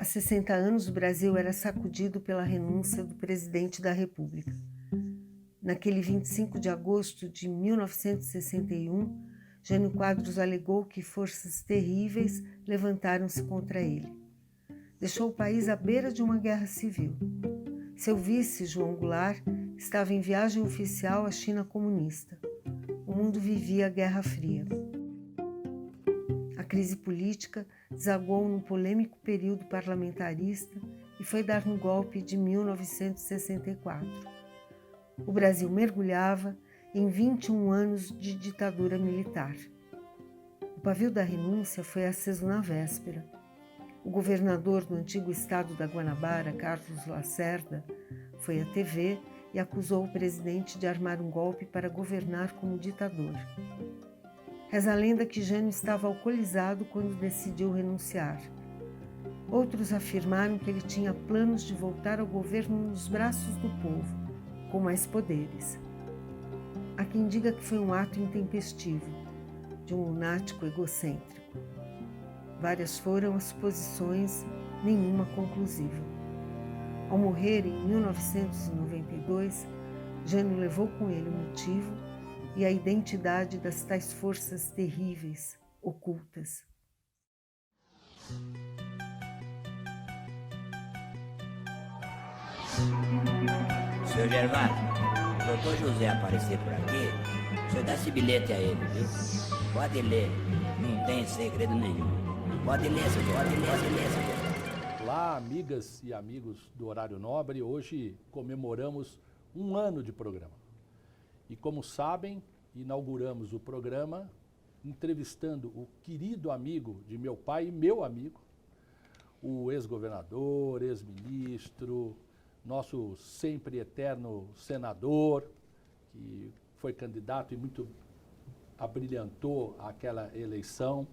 Há 60 anos, o Brasil era sacudido pela renúncia do presidente da República. Naquele 25 de agosto de 1961, Jânio Quadros alegou que forças terríveis levantaram-se contra ele. Deixou o país à beira de uma guerra civil. Seu vice, João Goulart, estava em viagem oficial à China comunista. O mundo vivia a Guerra Fria. A crise política desaguou num polêmico período parlamentarista e foi dar no golpe de 1964. O Brasil mergulhava em 21 anos de ditadura militar. O pavio da renúncia foi aceso na véspera. O governador do antigo estado da Guanabara, Carlos Lacerda, foi à TV e acusou o presidente de armar um golpe para governar como ditador. Reza a lenda que Jânio estava alcoolizado quando decidiu renunciar. Outros afirmaram que ele tinha planos de voltar ao governo nos braços do povo, com mais poderes. Há quem diga que foi um ato intempestivo, de um lunático egocêntrico. Várias foram as suposições, nenhuma conclusiva. Ao morrer em 1992, Jânio levou com ele o motivo e a identidade das tais forças terríveis, ocultas. Seu Gervásio, o doutor José aparecer por aqui, o senhor dá esse bilhete a ele, viu? Pode ler, não tem segredo nenhum. Pode ler, senhor, pode ler, senhor. Olá, amigas e amigos do Horário Nobre. Hoje comemoramos um ano de programa. E como sabem, inauguramos o programa entrevistando o querido amigo de meu pai e meu amigo, o ex-governador, ex-ministro, nosso sempre eterno senador, que foi candidato e muito abrilhantou aquela eleição,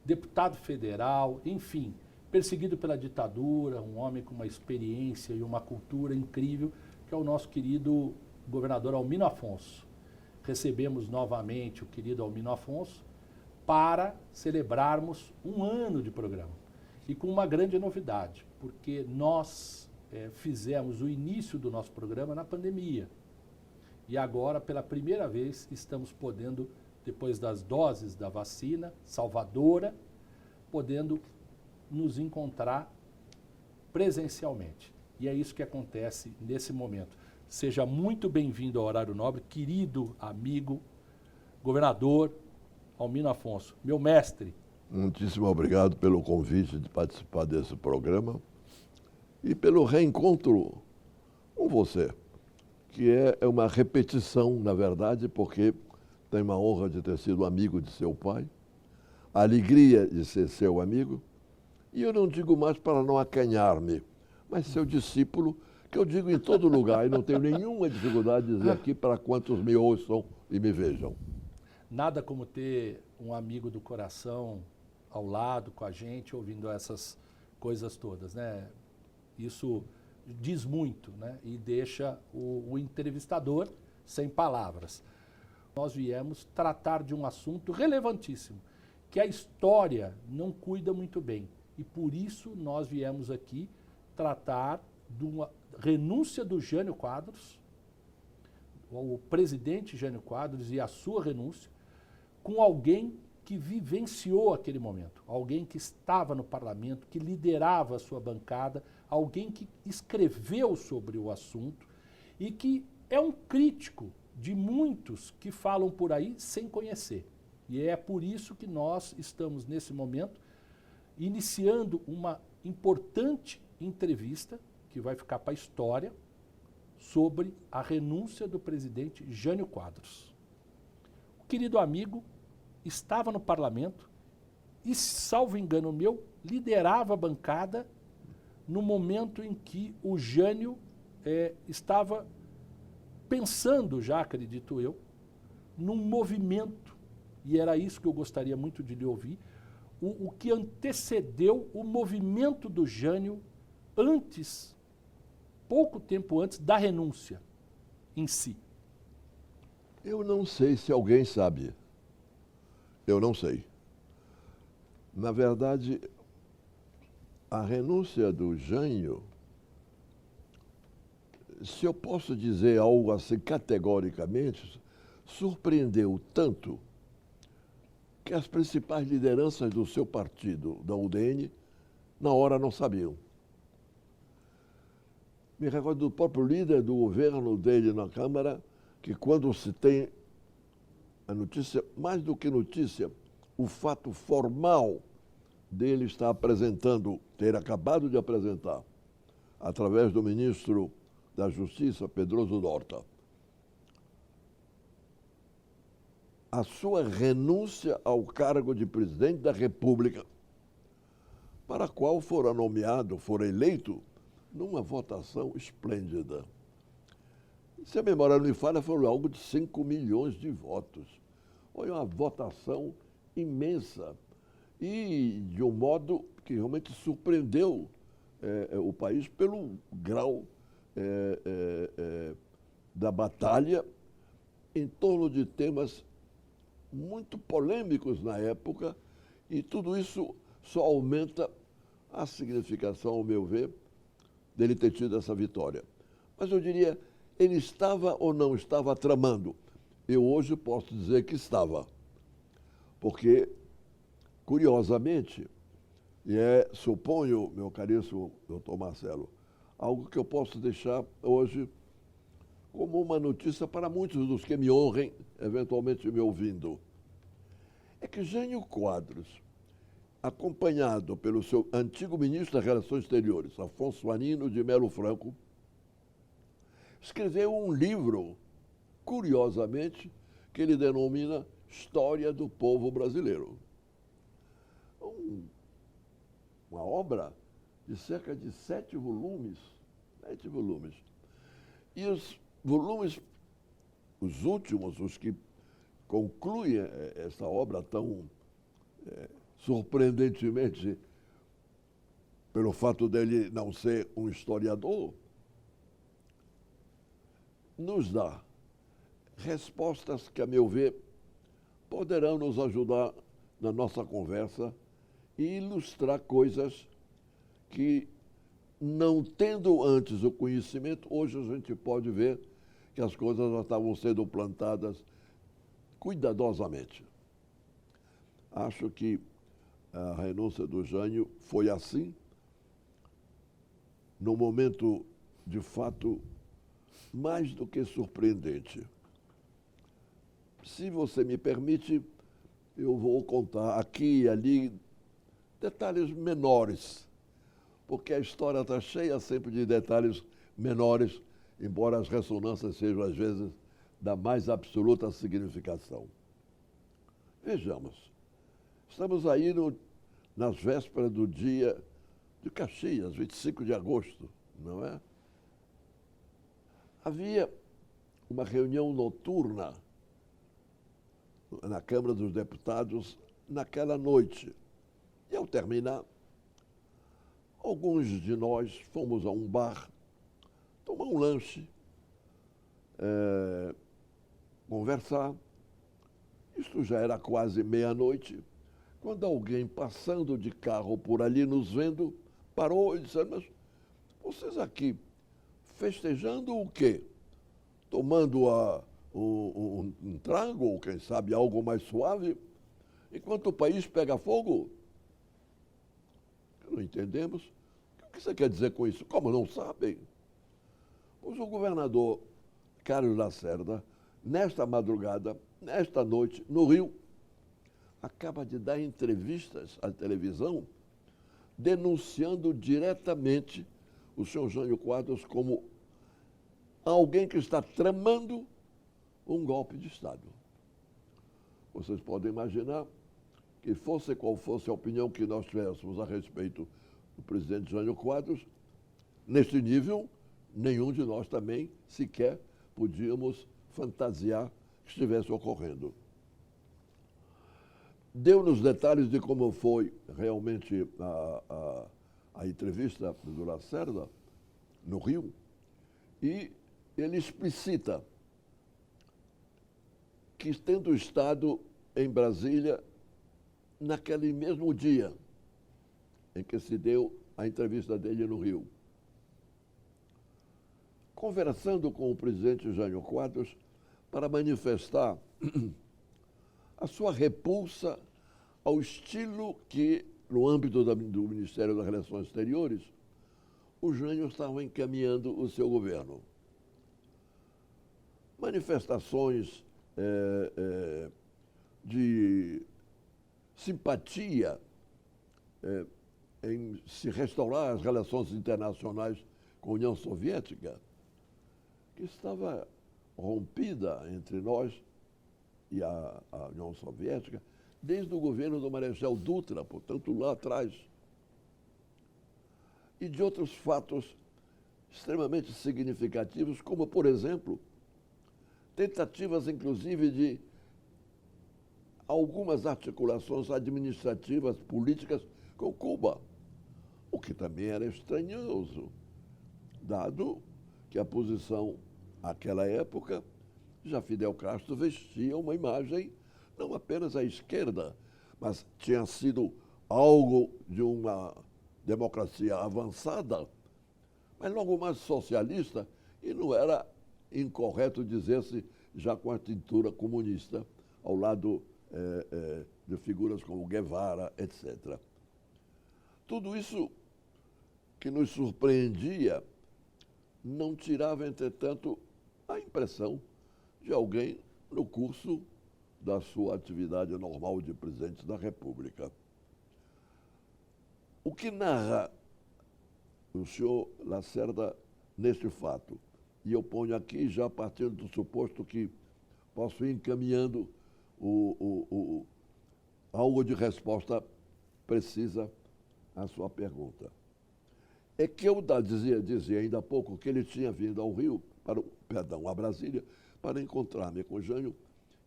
deputado federal, enfim, perseguido pela ditadura, um homem com uma experiência e uma cultura incrível, que é o nosso querido governador Almino Afonso. Recebemos novamente o querido Almino Afonso para celebrarmos um ano de programa. E com uma grande novidade, porque nós fizemos o início do nosso programa na pandemia. E agora, pela primeira vez, estamos podendo, depois das doses da vacina salvadora, podendo nos encontrar presencialmente. E é isso que acontece nesse momento. Seja muito bem-vindo ao Horário Nobre, querido amigo, governador Almino Afonso, meu mestre. Muitíssimo obrigado pelo convite de participar desse programa e pelo reencontro com você, que é uma repetição, na verdade, porque tenho a honra de ter sido amigo de seu pai, a alegria de ser seu amigo, e eu não digo mais para não acanhar-me, mas seu discípulo, que eu digo em todo lugar, e não tenho nenhuma dificuldade de dizer aqui para quantos me ouçam e me vejam. Nada como ter um amigo do coração ao lado, com a gente, ouvindo essas coisas todas, né? Isso diz muito, né? E deixa o entrevistador sem palavras. Nós viemos tratar de um assunto relevantíssimo, que a história não cuida muito bem. E por isso nós viemos aqui tratar de uma renúncia do Jânio Quadros, o presidente Jânio Quadros e a sua renúncia, com alguém que vivenciou aquele momento, alguém que estava no parlamento, que liderava a sua bancada, alguém que escreveu sobre o assunto e que é um crítico de muitos que falam por aí sem conhecer. E é por isso que nós estamos, nesse momento, iniciando uma importante entrevista, que vai ficar para a história, sobre a renúncia do presidente Jânio Quadros. O querido amigo estava no parlamento e, salvo engano meu, liderava a bancada no momento em que o Jânio estava pensando, já acredito eu, num movimento, e era isso que eu gostaria muito de lhe ouvir, o que antecedeu o movimento do Jânio antes, pouco tempo antes da renúncia em si. Eu não sei se alguém sabe. Eu não sei. Na verdade, a renúncia do Jânio, se eu posso dizer algo assim categoricamente, surpreendeu tanto que as principais lideranças do seu partido, da UDN, na hora não sabiam. Me recordo do próprio líder do governo dele na Câmara, que quando se tem a notícia, mais do que notícia, o fato formal dele estar apresentando, ter acabado de apresentar, através do ministro da Justiça, Pedroso d'Horta, a sua renúncia ao cargo de presidente da República, para a qual fora nomeado, fora eleito, numa votação esplêndida. Se a memória não me falha, foram algo de 5 milhões de votos. Foi uma votação imensa e de um modo que realmente surpreendeu o país pelo grau da batalha em torno de temas muito polêmicos na época, e tudo isso só aumenta a significação, ao meu ver, dele ter tido essa vitória. Mas eu diria, ele estava ou não estava tramando? Eu hoje posso dizer que estava, porque, curiosamente, suponho, meu caríssimo doutor Marcelo, algo que eu posso deixar hoje como uma notícia para muitos dos que me honrem, eventualmente me ouvindo, é que Jânio Quadros, acompanhado pelo seu antigo ministro das Relações Exteriores, Afonso Arino de Melo Franco, escreveu um livro, curiosamente, que ele denomina História do Povo Brasileiro. Uma obra de cerca de 7 volumes. 7 volumes. E os volumes, os últimos, os que concluem essa obra tão surpreendentemente, pelo fato dele não ser um historiador, nos dá respostas que, a meu ver, poderão nos ajudar na nossa conversa e ilustrar coisas que, não tendo antes o conhecimento, hoje a gente pode ver que as coisas já estavam sendo plantadas cuidadosamente. Acho que a renúncia do Jânio foi assim, num momento, de fato, mais do que surpreendente. Se você me permite, eu vou contar aqui e ali detalhes menores, porque a história está cheia sempre de detalhes menores, embora as ressonâncias sejam, às vezes, da mais absoluta significação. Vejamos, estamos aí nas vésperas do dia de Caxias, 25 de agosto, não é? Havia uma reunião noturna na Câmara dos Deputados naquela noite. E, ao terminar, alguns de nós fomos a um bar tomar um lanche, conversar. Isto já era quase meia-noite, quando alguém passando de carro por ali, nos vendo, parou e disse: mas vocês aqui festejando o quê? Tomando um trago, ou quem sabe algo mais suave, enquanto o país pega fogo? Não entendemos. O que você quer dizer com isso? Como não sabem? Pois o governador Carlos Lacerda, nesta madrugada, nesta noite, no Rio, acaba de dar entrevistas à televisão denunciando diretamente o senhor Jânio Quadros como alguém que está tramando um golpe de Estado. Vocês podem imaginar que, fosse qual fosse a opinião que nós tivéssemos a respeito do presidente Jânio Quadros, neste nível, nenhum de nós também sequer podíamos fantasiar que estivesse ocorrendo. Deu-nos detalhes de como foi realmente a entrevista do Lacerda no Rio, e ele explicita que, tendo estado em Brasília naquele mesmo dia em que se deu a entrevista dele no Rio. Conversando com o presidente Jânio Quadros para manifestar a sua repulsa ao estilo que, no âmbito do Ministério das Relações Exteriores, o Jânio estava encaminhando o seu governo. Manifestações de simpatia em se restaurar as relações internacionais com a União Soviética, que estava rompida entre nós e a União Soviética desde o governo do Marechal Dutra, portanto, lá atrás. E de outros fatos extremamente significativos, como, por exemplo, tentativas, inclusive, de algumas articulações administrativas, políticas com Cuba, o que também era estranhoso, dado que a posição, naquela época, já Fidel Castro vestia uma imagem não apenas à esquerda, mas tinha sido algo de uma democracia avançada, mas logo mais socialista, e não era incorreto dizer-se já com a tintura comunista, ao lado de figuras como Guevara, etc. Tudo isso que nos surpreendia não tirava, entretanto, a impressão de alguém no curso da sua atividade normal de presidente da República. O que narra o senhor Lacerda neste fato? E eu ponho aqui, já partindo do suposto que posso ir encaminhando algo de resposta precisa à sua pergunta. É que eu dizia ainda há pouco que ele tinha vindo ao Rio, a Brasília, para encontrar-me com Jânio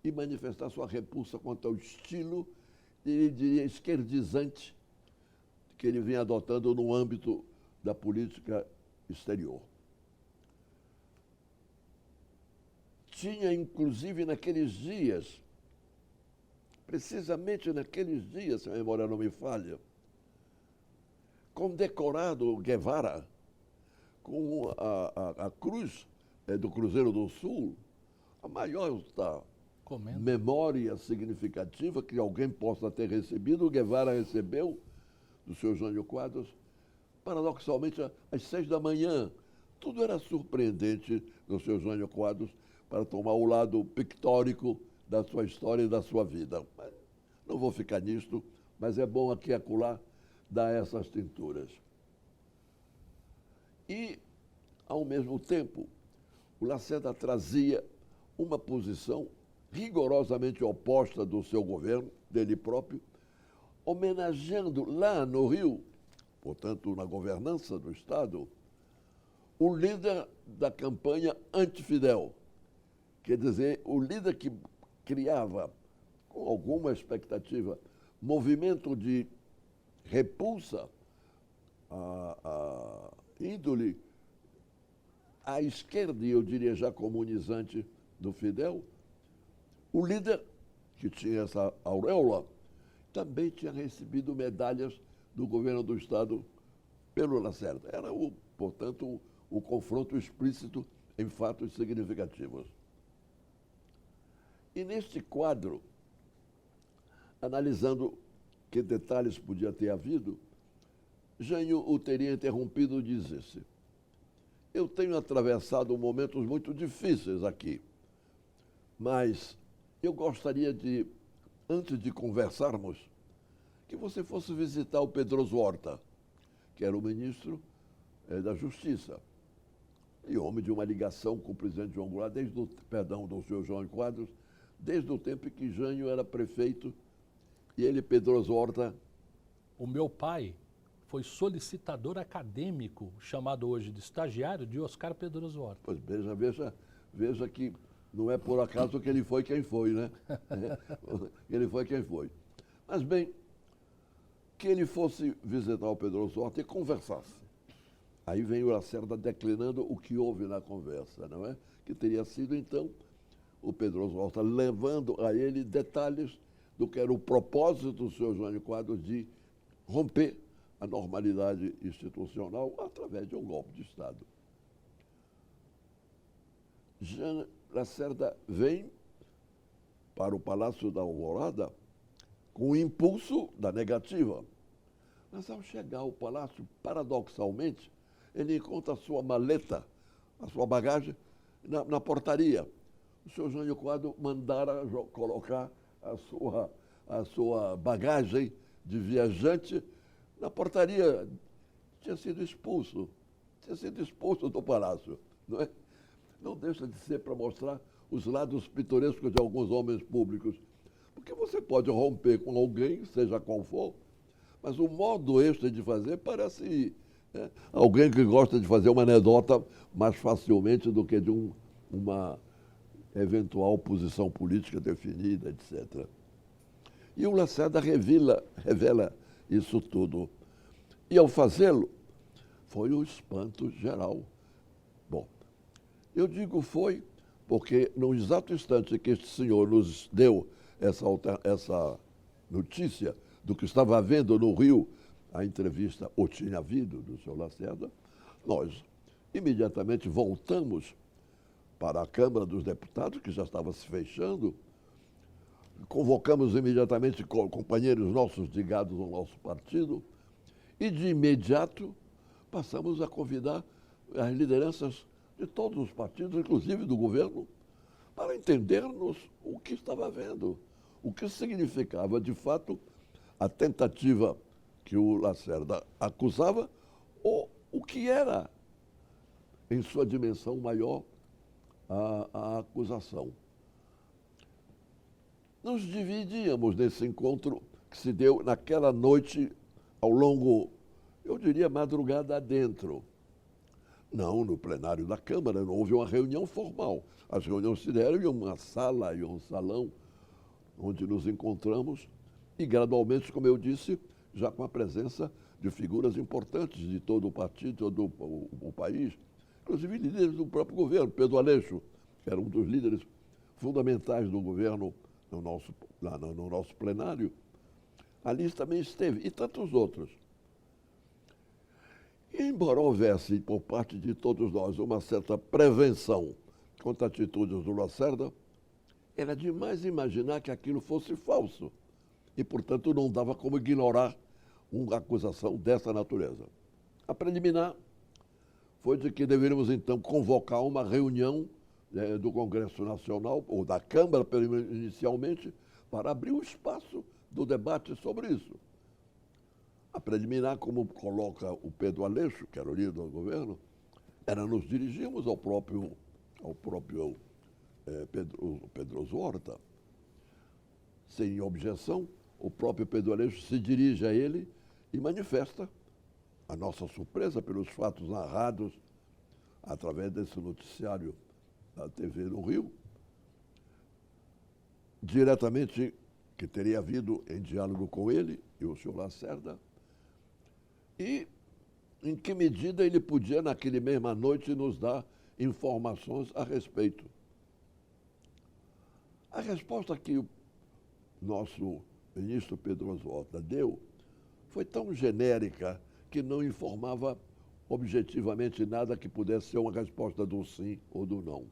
e manifestar sua repulsa quanto ao estilo, ele diria, esquerdizante que ele vinha adotando no âmbito da política exterior. Tinha, inclusive, naqueles dias, precisamente naqueles dias, se a memória não me falha, condecorado Guevara com a cruz do Cruzeiro do Sul, a maior memória significativa que alguém possa ter recebido, o Guevara recebeu do seu Jânio Quadros, paradoxalmente, às 6 da manhã. Tudo era surpreendente no seu Jânio Quadros para tomar o lado pictórico da sua história e da sua vida. Mas não vou ficar nisto, mas é bom aqui e acolá dar essas tinturas. E, ao mesmo tempo, o Lacerda trazia uma posição rigorosamente oposta do seu governo, dele próprio, homenageando lá no Rio, portanto, na governança do Estado, o líder da campanha anti-Fidel. Quer dizer, o líder que criava, com alguma expectativa, movimento de repulsa à índole à esquerda, e eu diria já comunizante do Fidel, o líder que tinha essa auréola também tinha recebido medalhas do governo do Estado pelo Lacerda. Era, portanto, o confronto explícito em fatos significativos. E neste quadro, analisando que detalhes podia ter havido, Jânio o teria interrompido e dizesse: eu tenho atravessado momentos muito difíceis aqui, mas eu gostaria de, antes de conversarmos, que você fosse visitar o Pedroso Horta, que era o ministro da Justiça, e homem de uma ligação com o presidente João Goulart, do senhor João Quadros, desde o tempo em que Jânio era prefeito e ele, Pedroso Horta. O meu pai foi solicitador acadêmico, chamado hoje de estagiário, de Oscar Pedroso Horta. Pois veja que não é por acaso que ele foi quem foi, né? Ele foi quem foi. Mas, bem, que ele fosse visitar o Pedroso Horta e conversasse. Aí vem o Lacerda declinando o que houve na conversa, não é? Que teria sido, então, o Pedroso Horta levando a ele detalhes do que era o propósito do senhor Jânio Quadros de romper a normalidade institucional através de um golpe de Estado. Jean Lacerda vem para o Palácio da Alvorada com o impulso da negativa. Mas ao chegar ao palácio, paradoxalmente, ele encontra a sua maleta, a sua bagagem, na portaria. O senhor Jânio Quadros mandara colocar a sua bagagem de viajante na portaria. Tinha sido expulso do palácio. Não é? Não deixa de ser para mostrar os lados pitorescos de alguns homens públicos. Porque você pode romper com alguém, seja qual for, mas o modo este de fazer parece alguém que gosta de fazer uma anedota mais facilmente do que de uma eventual posição política definida, etc. E o Lacerda revela isso tudo. E ao fazê-lo, foi um espanto geral. Bom, eu digo foi porque no exato instante que este senhor nos deu essa notícia do que estava havendo no Rio, a entrevista, ou tinha havido, do senhor Lacerda, nós imediatamente voltamos para a Câmara dos Deputados, que já estava se fechando, convocamos imediatamente companheiros nossos ligados ao nosso partido e, de imediato, passamos a convidar as lideranças de todos os partidos, inclusive do governo, para entendermos o que estava havendo, o que significava, de fato, a tentativa que o Lacerda acusava ou o que era, em sua dimensão maior, a acusação. Nos dividíamos nesse encontro que se deu naquela noite ao longo, eu diria, madrugada adentro. Não, no plenário da Câmara, não houve uma reunião formal. As reuniões se deram em uma sala e um salão onde nos encontramos e, gradualmente, como eu disse, já com a presença de figuras importantes de todo o partido, todo o país, inclusive líderes do próprio governo. Pedro Aleixo, que era um dos líderes fundamentais do governo no nosso plenário, ali também esteve, e tantos outros. E, embora houvesse, por parte de todos nós, uma certa prevenção contra atitudes do Lacerda, era demais imaginar que aquilo fosse falso. E, portanto, não dava como ignorar uma acusação dessa natureza. A preliminar foi de que deveríamos, então, convocar uma reunião do Congresso Nacional, ou da Câmara, inicialmente, para abrir o espaço do debate sobre isso. A preliminar, como coloca o Pedro Aleixo, que era o líder do governo, era nos dirigirmos ao próprio Pedroso Horta. Sem objeção, o próprio Pedro Aleixo se dirige a ele e manifesta a nossa surpresa pelos fatos narrados através desse noticiário da TV no Rio, diretamente que teria havido em diálogo com ele e o senhor Lacerda, e em que medida ele podia, naquele mesma noite, nos dar informações a respeito. A resposta que o nosso ministro Pedroso Horta deu foi tão genérica que não informava objetivamente nada que pudesse ser uma resposta do sim ou do não.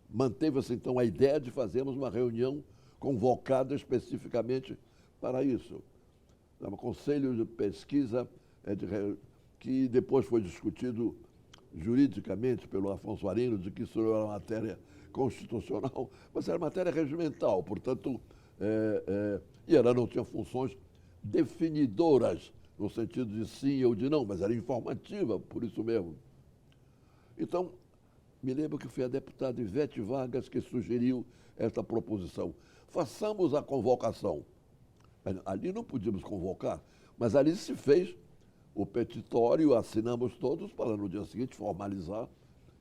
Manteve-se, então, a ideia de fazermos uma reunião convocada especificamente para isso. Um conselho de pesquisa que depois foi discutido juridicamente pelo Afonso Arino, de que isso não era matéria constitucional, mas era matéria regimental, portanto, e ela não tinha funções definidoras, no sentido de sim ou de não, mas era informativa, por isso mesmo. Então, me lembro que foi a deputada Ivete Vargas que sugeriu esta proposição. Façamos a convocação. Ali não podíamos convocar, mas ali se fez o petitório, assinamos todos para no dia seguinte formalizar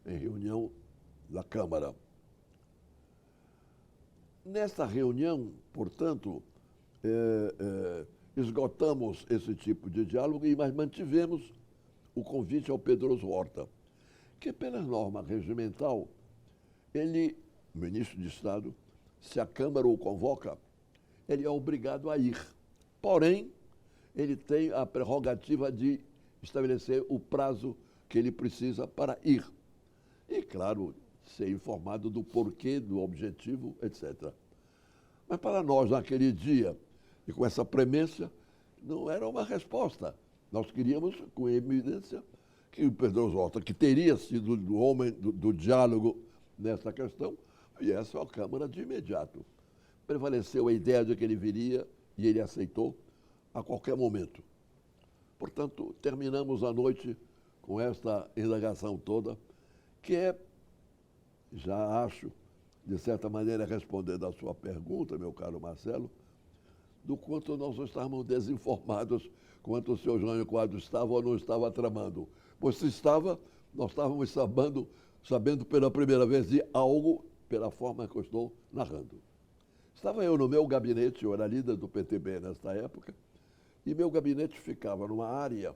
em reunião da Câmara. Nessa reunião, portanto, esgotamos esse tipo de diálogo, mas mantivemos o convite ao Pedroso Horta, que pela norma regimental, ele, ministro de Estado, se a Câmara o convoca, ele é obrigado a ir. Porém, ele tem a prerrogativa de estabelecer o prazo que ele precisa para ir. E, claro, ser informado do porquê, do objetivo, etc. Mas para nós, naquele dia, e com essa premência, não era uma resposta. Nós queríamos, com evidência, que o Pedro Oswaldo, que teria sido o homem do diálogo nessa questão, viesse à Câmara de imediato. Prevaleceu a ideia de que ele viria e ele aceitou a qualquer momento. Portanto, terminamos a noite com esta indagação toda, que é, já acho, de certa maneira, respondendo à sua pergunta, meu caro Marcelo, do quanto nós estávamos desinformados quanto o senhor Jânio Quadros estava ou não estava tramando. Pois se estava, nós estávamos sabendo pela primeira vez de algo pela forma que eu estou narrando. Estava eu no meu gabinete, eu era líder do PTB nesta época, e meu gabinete ficava numa área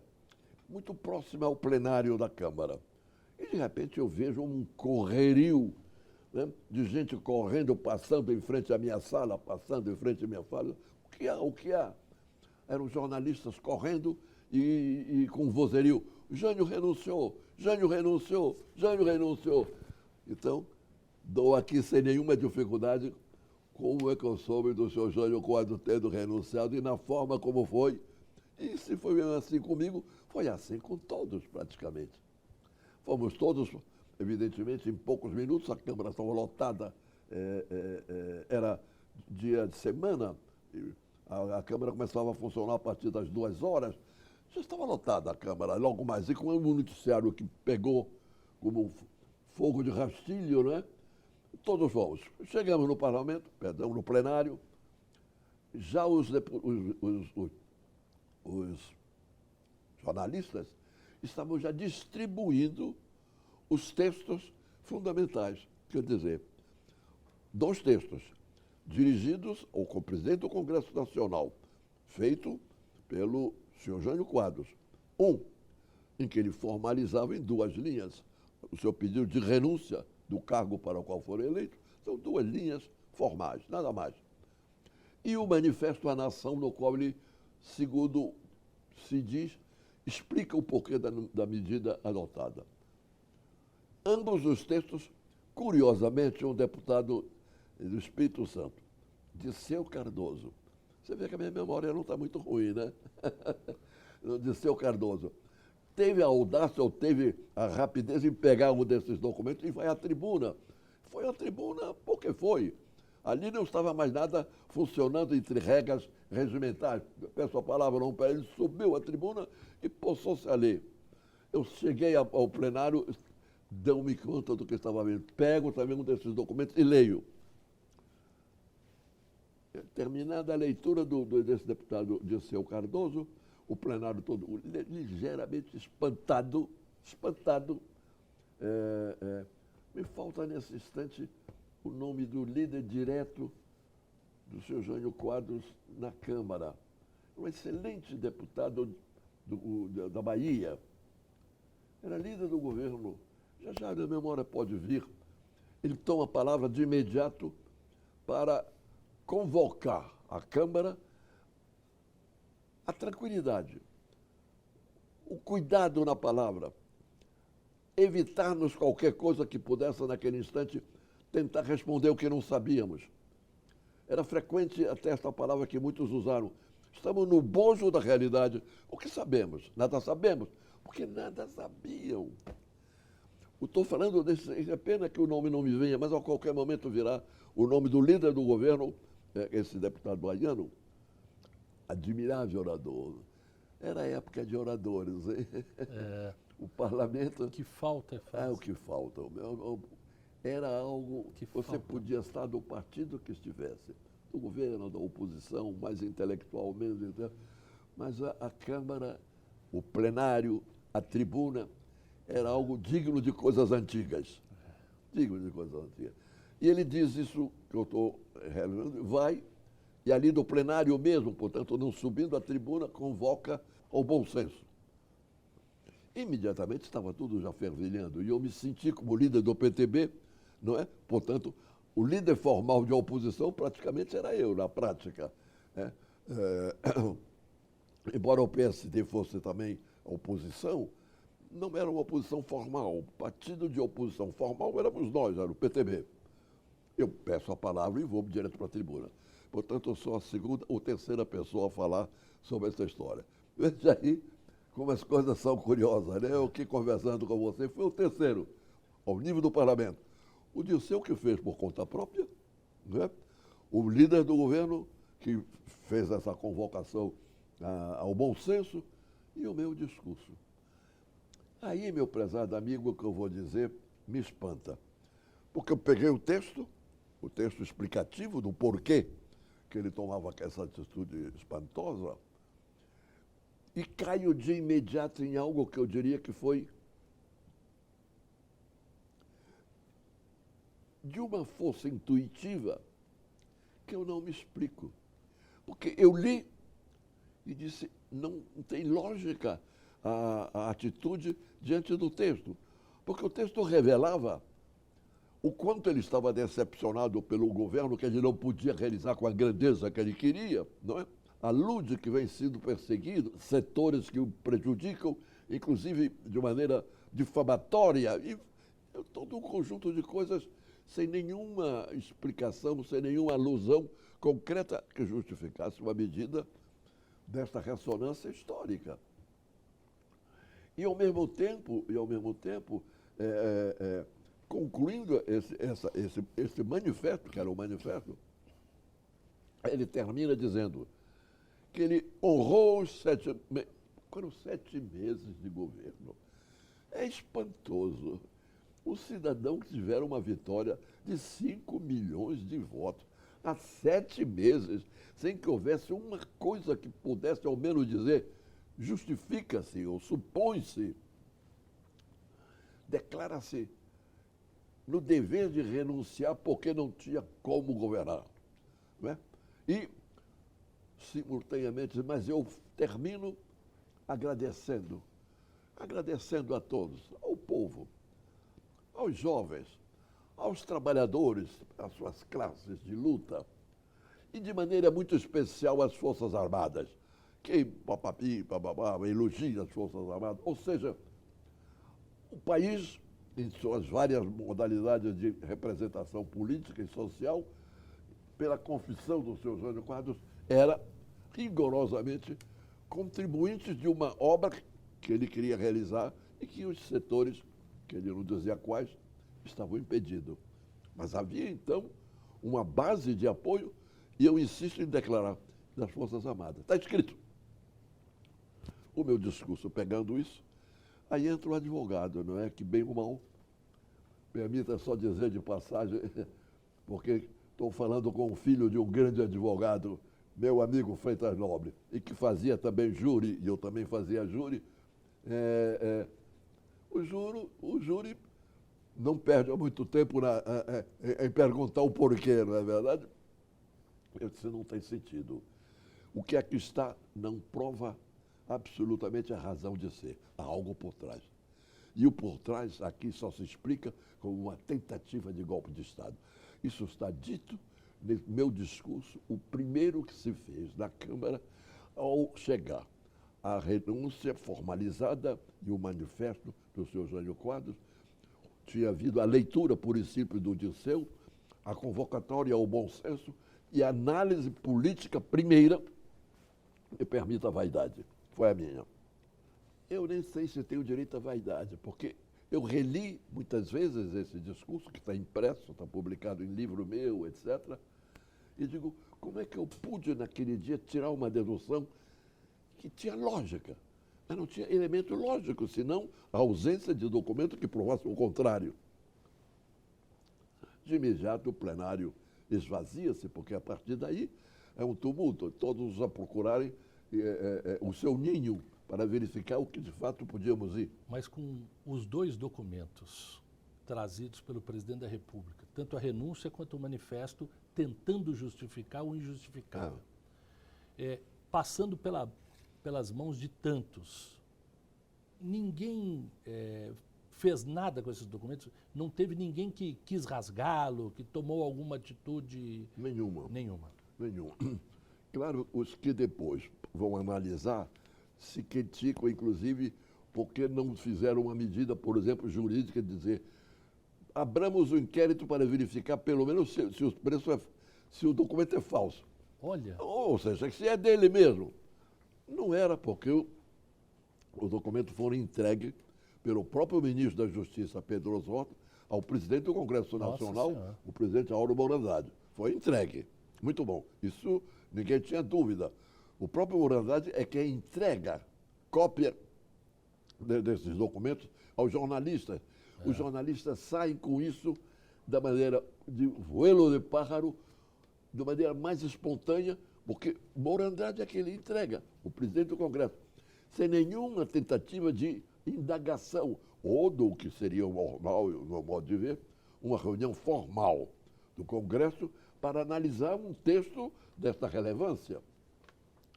muito próxima ao plenário da Câmara. E, de repente, eu vejo um correrio, né, de gente correndo, passando em frente à minha sala, passando em frente à minha sala. O que há? Eram jornalistas correndo e com vozerio. Jânio renunciou, Jânio renunciou, Jânio renunciou. Então, dou aqui sem nenhuma dificuldade como é que eu soube do senhor Jânio Quadros tendo renunciado e na forma como foi. E se foi assim comigo, foi assim com todos praticamente. Fomos todos, evidentemente, em poucos minutos, a Câmara estava lotada, era dia de semana, a Câmara começava a funcionar a partir das 2h, já estava lotada a Câmara, logo mais. E com o noticiário que pegou como fogo de rastilho, né? Todos fomos. Chegamos no parlamento, perdão, no plenário, já os jornalistas estavam já distribuindo os textos fundamentais. Quer dizer, 2 textos dirigidos ao presidente do Congresso Nacional, feito pelo senhor Jânio Quadros. Um, em que ele formalizava em 2 linhas o seu pedido de renúncia do cargo para o qual for eleito. São 2 linhas formais, nada mais. E o Manifesto à Nação, no qual ele, segundo se diz, explica o porquê da medida adotada. Ambos os textos, curiosamente, um deputado do Espírito Santo, Dirceu Cardoso. Você vê que a minha memória não está muito ruim, né? Dirceu Cardoso. Teve a audácia ou teve a rapidez em pegar um desses documentos e vai à tribuna. Foi à tribuna porque foi. Ali não estava mais nada funcionando entre regras regimentais. Peço a palavra não para ele, subiu à tribuna e possou-se a ler. Eu cheguei ao plenário, deu-me conta do que estava vendo. Pego também um desses documentos e leio. Terminada a leitura desse deputado Dirceu Cardoso, o plenário todo ligeiramente espantado. Me falta nesse instante o nome do líder direto do senhor Jânio Quadros na Câmara. Um excelente deputado da Bahia. Era líder do governo. Já a memória pode vir. Ele toma a palavra de imediato para convocar a Câmara a tranquilidade, o cuidado na palavra, evitar-nos qualquer coisa que pudesse, naquele instante, tentar responder o que não sabíamos. Era frequente até esta palavra que muitos usaram. Estamos no bojo da realidade. O que sabemos? Nada sabemos, porque nada sabiam. Estou falando desse, é pena que o nome não me venha, mas a qualquer momento virá o nome do líder do governo, esse deputado baiano, admirável orador. Era a época de oradores, hein? O parlamento... O que falta é o que falta. Era algo que você podia estar do partido que estivesse, do governo, da oposição, mais intelectual mesmo, mas a Câmara, o plenário, a tribuna, era algo digno de coisas antigas. Digno de coisas antigas. E ele diz isso que eu estou realizando, vai, e ali do plenário mesmo, portanto, não subindo a tribuna, convoca ao bom senso. Imediatamente estava tudo já fervilhando, e eu me senti como líder do PTB, não é? Portanto, o líder formal de oposição praticamente era eu, na prática. embora o PSD fosse também oposição, não era uma oposição formal. O partido de oposição formal éramos nós, era o PTB. Eu peço a palavra e vou direto para a tribuna. Portanto, eu sou a segunda ou terceira pessoa a falar sobre essa história. Veja aí como as coisas são curiosas, né? Eu que conversando com você foi o terceiro, ao nível do parlamento. O Dirceu que fez por conta própria, né? O líder do governo que fez essa convocação ao bom senso e o meu discurso. Aí, meu prezado amigo, o que eu vou dizer me espanta. Porque eu peguei o texto explicativo do porquê que ele tomava essa atitude espantosa, e caio de imediato em algo que eu diria que foi de uma força intuitiva que eu não me explico. Porque eu li e disse, não tem lógica a atitude diante do texto. Porque o texto revelava o quanto ele estava decepcionado pelo governo, que ele não podia realizar com a grandeza que ele queria, não é? Alude que vem sendo perseguido, setores que o prejudicam, inclusive de maneira difamatória, e todo um conjunto de coisas sem nenhuma explicação, sem nenhuma alusão concreta que justificasse uma medida desta ressonância histórica. E ao mesmo tempo, concluindo esse manifesto, que era o manifesto, ele termina dizendo que ele honrou os 7 meses de governo. É espantoso. Os cidadãos tiveram uma vitória de 5 milhões de votos há 7 meses, sem que houvesse uma coisa que pudesse ao menos dizer justifica-se ou supõe-se, declara-se no dever de renunciar porque não tinha como governar. Não é? E, simultaneamente, mas eu termino agradecendo a todos, ao povo, aos jovens, aos trabalhadores, às suas classes de luta, e de maneira muito especial às Forças Armadas, que papapi, papapá, elogia as Forças Armadas. Ou seja, o país, em suas várias modalidades de representação política e social, pela confissão do seu Jânio Quadros, era rigorosamente contribuinte de uma obra que ele queria realizar e que os setores, que ele não dizia quais, estavam impedidos. Mas havia, então, uma base de apoio, e eu insisto em declarar, das Forças Armadas. Está escrito. O meu discurso pegando isso, aí entra o advogado, não é? Que bem ou mal, permita só dizer de passagem, porque estou falando com o filho de um grande advogado, meu amigo Freitas Nobre, e que fazia também júri, e eu também fazia júri. O júri não perde muito tempo em perguntar o porquê, não é verdade? Eu disse, não tem sentido. O que aqui está não prova absolutamente a razão de ser. Há algo por trás. E o por trás aqui só se explica como uma tentativa de golpe de Estado. Isso está dito no meu discurso, o primeiro que se fez na Câmara ao chegar a renúncia formalizada e o manifesto do senhor Jânio Quadros. Tinha havido a leitura, por princípio, do Dirceu, a convocatória ao bom senso e a análise política primeira, me permita a vaidade, foi a minha. Eu nem sei se tenho direito à vaidade, porque eu reli muitas vezes esse discurso, que está impresso, está publicado em livro meu, etc., e digo, como é que eu pude, naquele dia, tirar uma dedução que tinha lógica, mas não tinha elemento lógico, senão a ausência de documento que provasse o contrário. De imediato, o plenário esvazia-se, porque a partir daí é um tumulto, todos a procurarem o seu ninho para verificar o que de fato podíamos ir. Mas com os 2 documentos trazidos pelo presidente da República, tanto a renúncia quanto o manifesto, tentando justificar o injustificável, passando pelas mãos de tantos, ninguém fez nada com esses documentos, não teve ninguém que quis rasgá-lo, que tomou alguma atitude... Nenhuma. Claro, os que depois vão analisar se criticam, inclusive, porque não fizeram uma medida, por exemplo, jurídica, de dizer abramos o inquérito para verificar, pelo menos, se o preço se o documento é falso. Olha, Ou seja, se é dele mesmo. Não era, porque os documentos foram entregues pelo próprio ministro da Justiça, Pedro Osório, ao presidente do Congresso Nossa Nacional, Senhora. o presidente Auro Morandade. Foi entregue. Muito bom. Isso ninguém tinha dúvida. O próprio Morandade é quem entrega cópia desses documentos aos jornalistas. Os jornalistas saem com isso da maneira de vuelo de pájaro, de maneira mais espontânea, porque Morandade é quem ele entrega, o presidente do Congresso, sem nenhuma tentativa de indagação, ou do que seria o normal, no modo de ver, uma reunião formal do Congresso para analisar um texto desta relevância.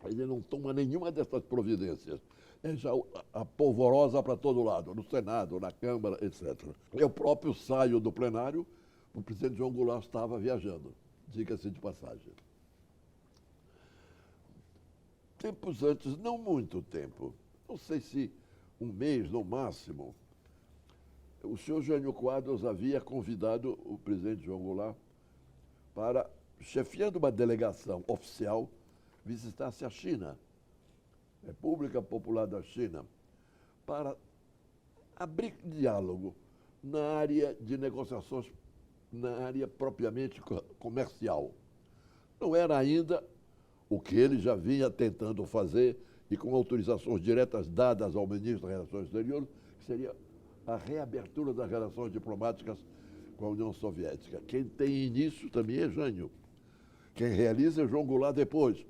Ele não toma nenhuma dessas providências. É já a polvorosa para todo lado, no Senado, na Câmara, etc. Eu próprio saio do plenário, o presidente João Goulart estava viajando, diga-se de passagem. Tempos antes, não muito tempo, não sei se um mês no máximo, o senhor Jânio Quadros havia convidado o presidente João Goulart para, chefiando uma delegação oficial, visitasse a China, República Popular da China, para abrir diálogo na área de negociações, na área propriamente comercial. Não era ainda o que ele já vinha tentando fazer e com autorizações diretas dadas ao ministro das Relações Exteriores, que seria a reabertura das relações diplomáticas com a União Soviética. Quem tem início também é Jânio. Quem realiza é João Goulart depois.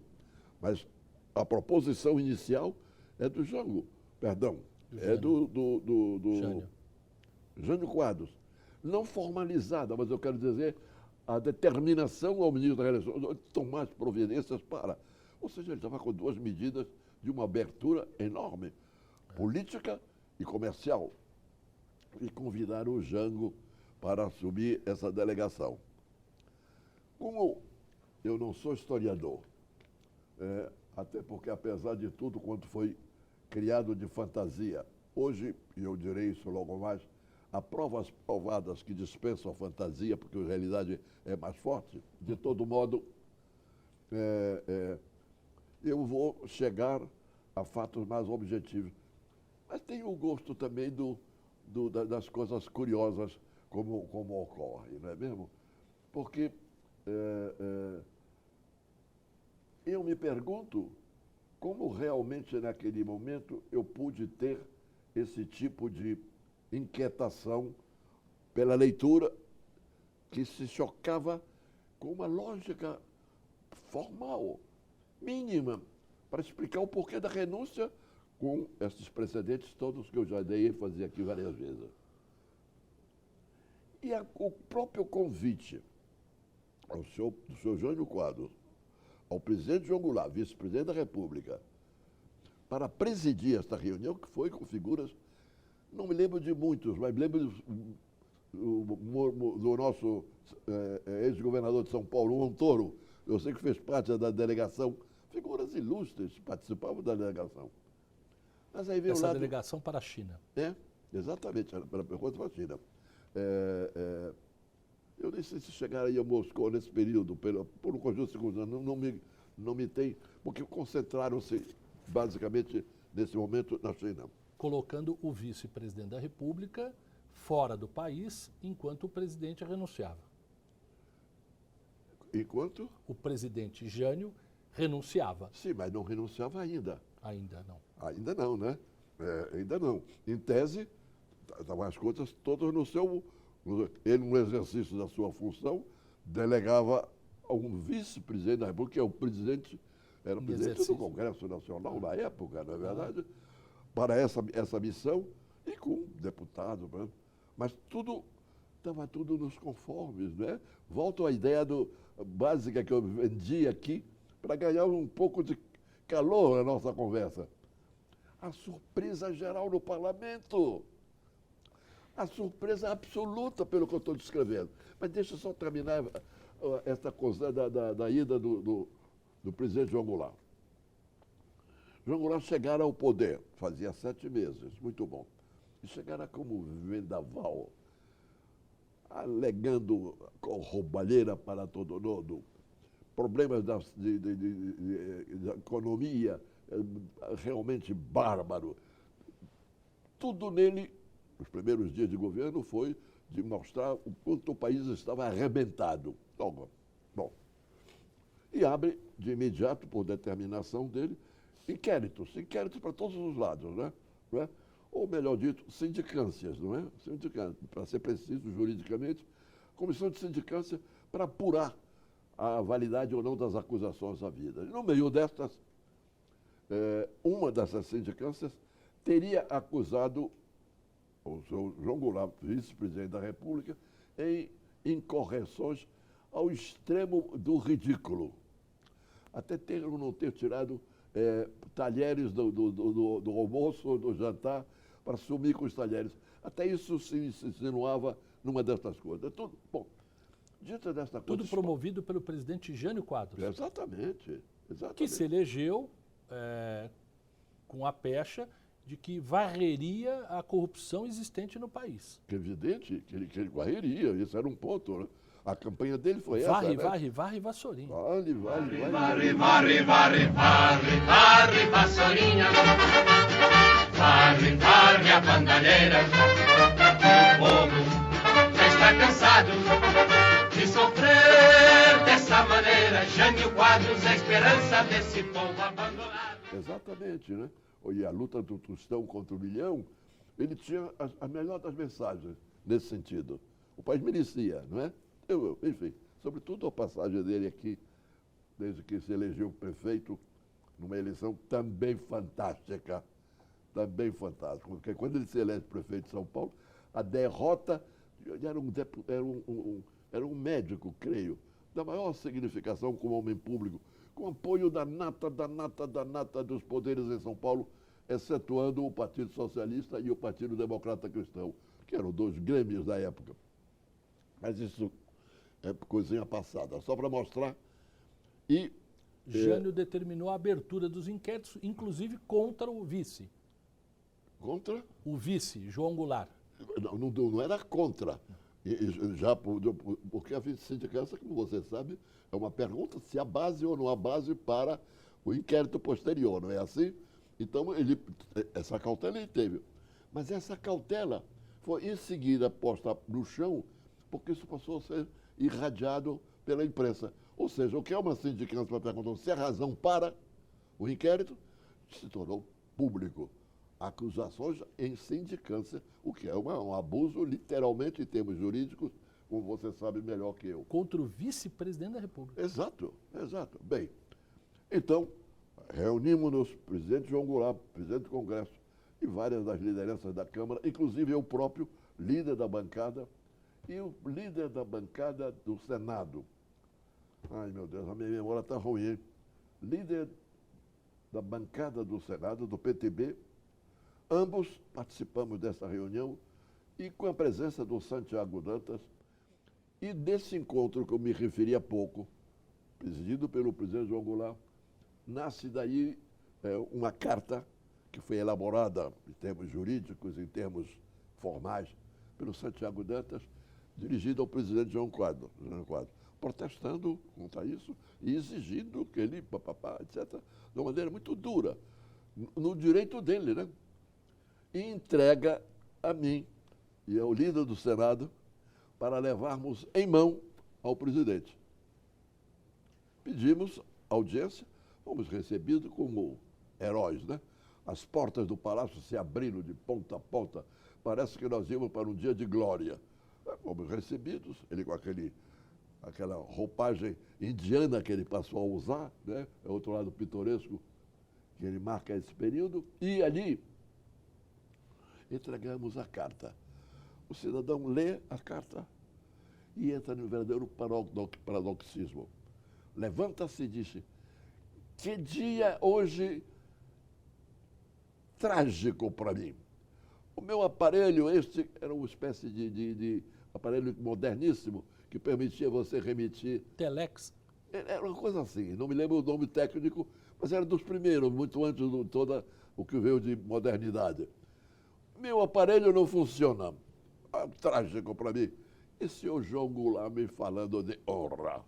Mas a proposição inicial é do Jango, perdão, é do Jânio Quadros. Não formalizada, mas eu quero dizer a determinação ao ministro da Relações de tomar as providências para. Ou seja, ele estava com duas medidas de uma abertura enorme, política e comercial. E convidaram o Jango para assumir essa delegação. Como eu não sou historiador, até porque, apesar de tudo quanto foi criado de fantasia, hoje, e eu direi isso logo mais, há provas provadas que dispensam a fantasia, porque a realidade é mais forte. De todo modo, eu vou chegar a fatos mais objetivos. Mas tenho o gosto também das coisas curiosas como ocorre, não é mesmo? Porque eu me pergunto como realmente naquele momento eu pude ter esse tipo de inquietação pela leitura que se chocava com uma lógica formal, mínima, para explicar o porquê da renúncia com esses precedentes todos que eu já dei ênfase aqui várias vezes. E o próprio convite do senhor Jânio Quadros, ao presidente João Goulart, vice-presidente da República, para presidir esta reunião, que foi com figuras, não me lembro de muitos, mas me lembro do nosso ex-governador de São Paulo, Montoro, eu sei que fez parte da delegação, figuras ilustres participavam da delegação. Mas aí veio essa delegação para a China. Exatamente, para a China. Eu nem sei se chegaram aí a Moscou nesse período, por um conjunto de circunstâncias, não me tem, porque concentraram-se basicamente nesse momento na China. Colocando o vice-presidente da República fora do país enquanto o presidente renunciava. Enquanto? O presidente Jânio renunciava. Sim, mas não renunciava ainda. Ainda não. Ainda não, né? Ainda não. Em tese, estavam as coisas todas no seu... Ele, no exercício da sua função, delegava a um vice-presidente da República, que é o presidente, era o presidente do Congresso Nacional na época, não é verdade? Para essa missão, e com deputado, né? Mas estava tudo nos conformes, né? Volto à ideia básica que eu vendi aqui, para ganhar um pouco de calor na nossa conversa. A surpresa geral no parlamento. A surpresa absoluta pelo que eu estou descrevendo. Mas deixa eu só terminar essa coisa da ida do do presidente João Goulart. João Goulart chegara ao poder, fazia 7 meses, muito bom. E chegara como vendaval, alegando roubalheira para todo mundo, problemas da economia, realmente bárbaro. Tudo nele, nos primeiros dias de governo, foi de mostrar o quanto o país estava arrebentado. Bom, e abre de imediato, por determinação dele, inquéritos para todos os lados, né? Não é? Ou melhor dito, sindicâncias, não é? Para ser preciso juridicamente, comissão de sindicância para apurar a validade ou não das acusações havidas. E no meio destas, uma dessas sindicâncias teria acusado o senhor João Goulart, vice-presidente da República, em incorreções ao extremo do ridículo. Até ter ou não ter tirado talheres do almoço ou do jantar para sumir com os talheres. Até isso se insinuava numa dessas coisas. Tudo, bom, dita desta coisa... Tudo promovido pelo presidente Jânio Quadros. Exatamente. Que se elegeu com a pecha de que varreria a corrupção existente no país. É evidente que ele varreria, isso era um ponto, né? A campanha dele foi essa, Varre, né? varre, vassourinha. Varre, vassourinha. Varre a bandalheira. O povo já está cansado de sofrer dessa maneira. Jânio Quadros é a esperança desse povo abandonado. Exatamente, né? E a luta do Tostão contra o Milhão, ele tinha a melhor das mensagens nesse sentido. O país merecia, não é? Enfim, sobretudo a passagem dele aqui, desde que se elegeu prefeito, numa eleição também fantástica, porque quando ele se elege prefeito de São Paulo, a derrota era um médico, creio, da maior significação como homem público, com apoio da nata dos poderes em São Paulo, excetuando o Partido Socialista e o Partido Democrata Cristão, que eram 2 grêmios da época. Mas isso é coisinha passada, só para mostrar. E Jânio determinou a abertura dos inquéritos, inclusive contra o vice. Contra? O vice, João Goulart. Não era contra. Porque a sindicância, como você sabe, é uma pergunta se há base ou não há base para o inquérito posterior, não é assim? Então, essa cautela ele teve. Mas essa cautela foi em seguida posta no chão, porque isso passou a ser irradiado pela imprensa. Ou seja, o que é uma sindicância para perguntar se há razão para o inquérito, se tornou público. Acusações em sindicância, o que é um abuso, literalmente, em termos jurídicos, como você sabe melhor que eu. Contra o vice-presidente da República. Exato. Bem, então, reunimos-nos, presidente João Goulart, presidente do Congresso, e várias das lideranças da Câmara, inclusive eu próprio, líder da bancada, e o líder da bancada do Senado. Ai, meu Deus, a minha memória está ruim, hein? Líder da bancada do Senado, do PTB, ambos participamos dessa reunião e com a presença do Santiago Dantas e desse encontro que eu me referi há pouco, presidido pelo presidente João Goulart, nasce daí uma carta que foi elaborada em termos jurídicos, em termos formais, pelo Santiago Dantas, dirigida ao presidente João Quadros, protestando contra isso e exigindo que ele, etc., de uma maneira muito dura, no direito dele, né? E entrega a mim e ao líder do Senado para levarmos em mão ao presidente. Pedimos audiência, fomos recebidos como heróis, né? As portas do palácio se abriram de ponta a ponta, parece que nós íamos para um dia de glória. Fomos recebidos, ele com aquela roupagem indiana que ele passou a usar, né? É outro lado pitoresco que ele marca esse período, e ali entregamos a carta. O cidadão lê a carta e entra no verdadeiro paradoxismo. Levanta-se e diz: que dia hoje trágico para mim. O meu aparelho, este era uma espécie de aparelho moderníssimo que permitia você remitir... Telex. Era uma coisa assim, não me lembro o nome técnico, mas era dos primeiros, muito antes de toda o que veio de modernidade. Meu aparelho não funciona. Trágico para mim. E o senhor João Goulart me falando de honra,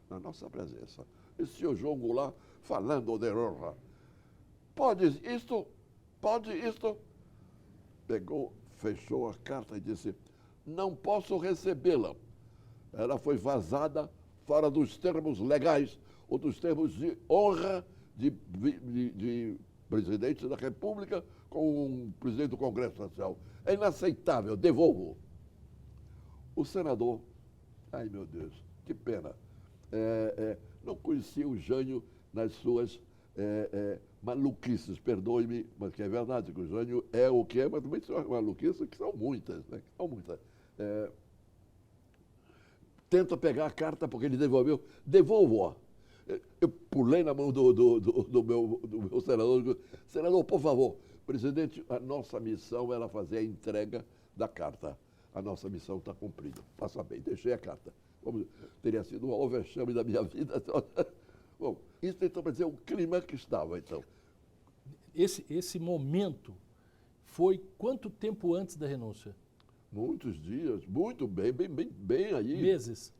na nossa presença. E o senhor João Goulart falando de honra. Pode isto? Pode isto? Pegou, fechou a carta e disse, não posso recebê-la. Ela foi vazada fora dos termos legais ou dos termos de honra de presidente da República com um presidente do Congresso Nacional. É inaceitável, devolvo. O senador, ai meu Deus, que pena, não conhecia o Jânio nas suas maluquices, perdoe-me, mas que é verdade, que o Jânio é o que é, mas também são maluquices que são muitas, né? Que são muitas. Tenta pegar a carta porque ele devolveu, devolvo-a. Eu pulei na mão do meu senador, digo, senador, por favor, presidente, a nossa missão era fazer a entrega da carta. A nossa missão está cumprida. Faça bem, deixei a carta. Teria sido um overchame da minha vida. Bom, isso então para dizer o clima que estava, então. Esse momento foi quanto tempo antes da renúncia? Muitos dias, muito bem aí. Meses?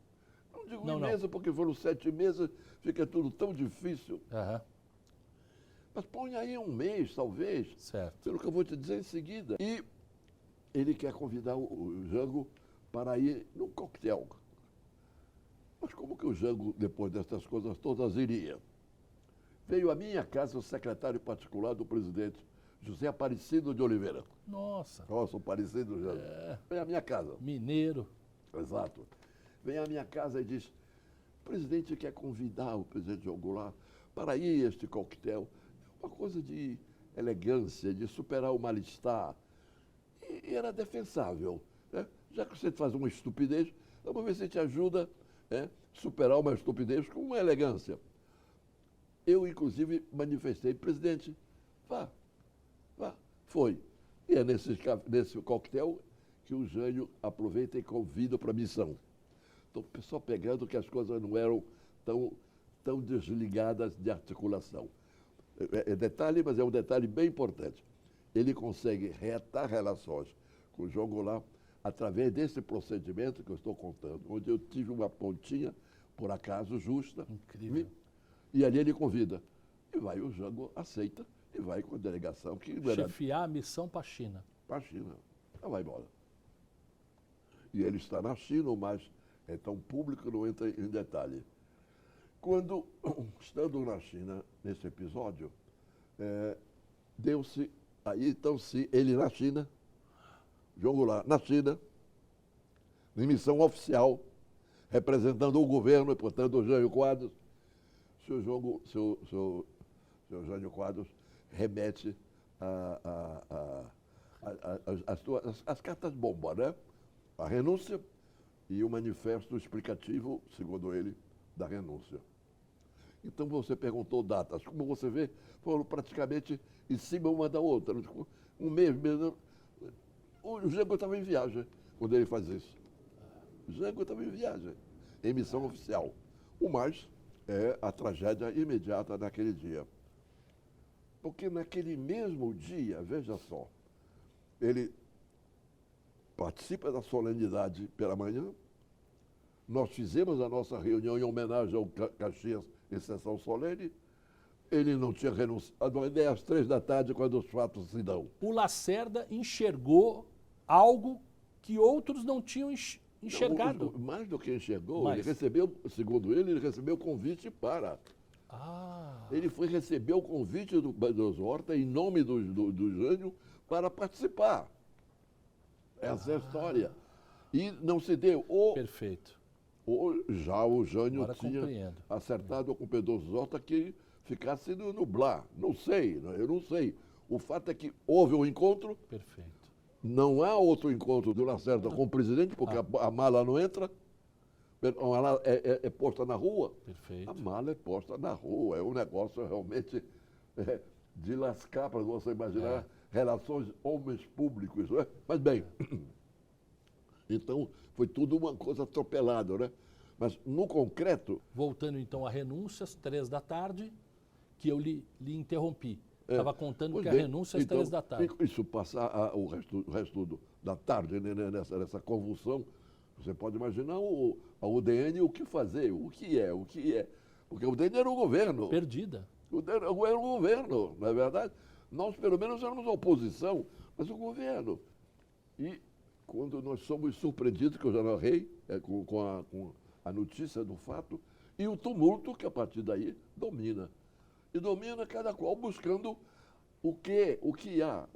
Não digo meses, porque foram 7 meses, fica tudo tão difícil. Aham. Mas põe aí um mês, talvez. Certo. Pelo que eu vou te dizer em seguida. E ele quer convidar o Jango para ir num coquetel. Mas como que o Jango, depois dessas coisas todas, iria? Veio à minha casa o secretário particular do presidente, José Aparecido de Oliveira. Nossa. Nossa, o Aparecido Jango. Vem à minha casa. Mineiro. Exato. Vem à minha casa e diz, o presidente quer convidar o presidente João Goulart para ir a este coquetel. Uma coisa de elegância, de superar o mal-estar. E era defensável. Né? Já que você faz uma estupidez, vamos ver se te ajuda a superar uma estupidez com uma elegância. Eu, inclusive, manifestei, presidente, vá. Foi. E é nesse coquetel que o Jânio aproveita e convida para a missão. Então, o pessoal pegando que as coisas não eram tão desligadas de articulação. É detalhe, mas é um detalhe bem importante. Ele consegue reatar relações com o João Goulart através desse procedimento que eu estou contando, onde eu tive uma pontinha, por acaso, justa. Incrível. E ali ele convida. E vai, o Jango aceita e vai com a delegação que não era Chefiar a missão para a China. para a China. Então vai embora. E ele está na China, mas é tão público, não entra em detalhe. Quando, estando na China, nesse episódio, deu-se, aí então se ele na China, João Goulart na China, em missão oficial, representando o governo e, portanto, o Jânio Quadros, seu Jânio Quadros remete as cartas bomba, né? A renúncia e o manifesto explicativo, segundo ele, da renúncia. Então você perguntou datas. Como você vê, foram praticamente em cima uma da outra. Um mês mesmo. O Jango estava em viagem quando ele faz isso. O Jango estava em viagem, em missão oficial. O mais é a tragédia imediata naquele dia. Porque naquele mesmo dia, veja só, ele participa da solenidade pela manhã. Nós fizemos a nossa reunião em homenagem ao Caxias em sessão solene. Ele não tinha renunciado nem às 3 da tarde, quando os fatos se dão. O Lacerda enxergou algo que outros não tinham enxergado. Não, mais do que enxergou, Mas... ele recebeu, segundo ele recebeu convite para. Ele foi receber o convite do Barros Horta em nome do Jânio para participar. Essa é a história. E não se deu. Perfeito. Já o Jânio Agora tinha compreendo. acertado com o Pedroso Horta que ficasse no Blá. Não sei, eu não sei. O fato é que houve um encontro. Perfeito. Não há outro encontro do Lacerda com o presidente, porque a mala não entra. A mala é posta na rua. Perfeito. A mala é posta na rua. É um negócio realmente de lascar para você imaginar relações homens públicos. Não é? Mas bem, então foi tudo uma coisa atropelada, né? Mas no concreto, Voltando então à renúncia, às 3 da tarde, que eu lhe interrompi. Estava contando pois que a bem, renúncia às então, 3 da tarde. Isso passar o resto da tarde, né, nessa convulsão, você pode imaginar a UDN o que fazer, o que é. Porque a UDN era o governo. Perdida. Era o governo, não é verdade? Nós, pelo menos, éramos a oposição, mas o governo. E quando nós somos surpreendidos, que eu já narrei, com a notícia do fato, e o tumulto que, a partir daí, domina. E domina cada qual buscando o que há.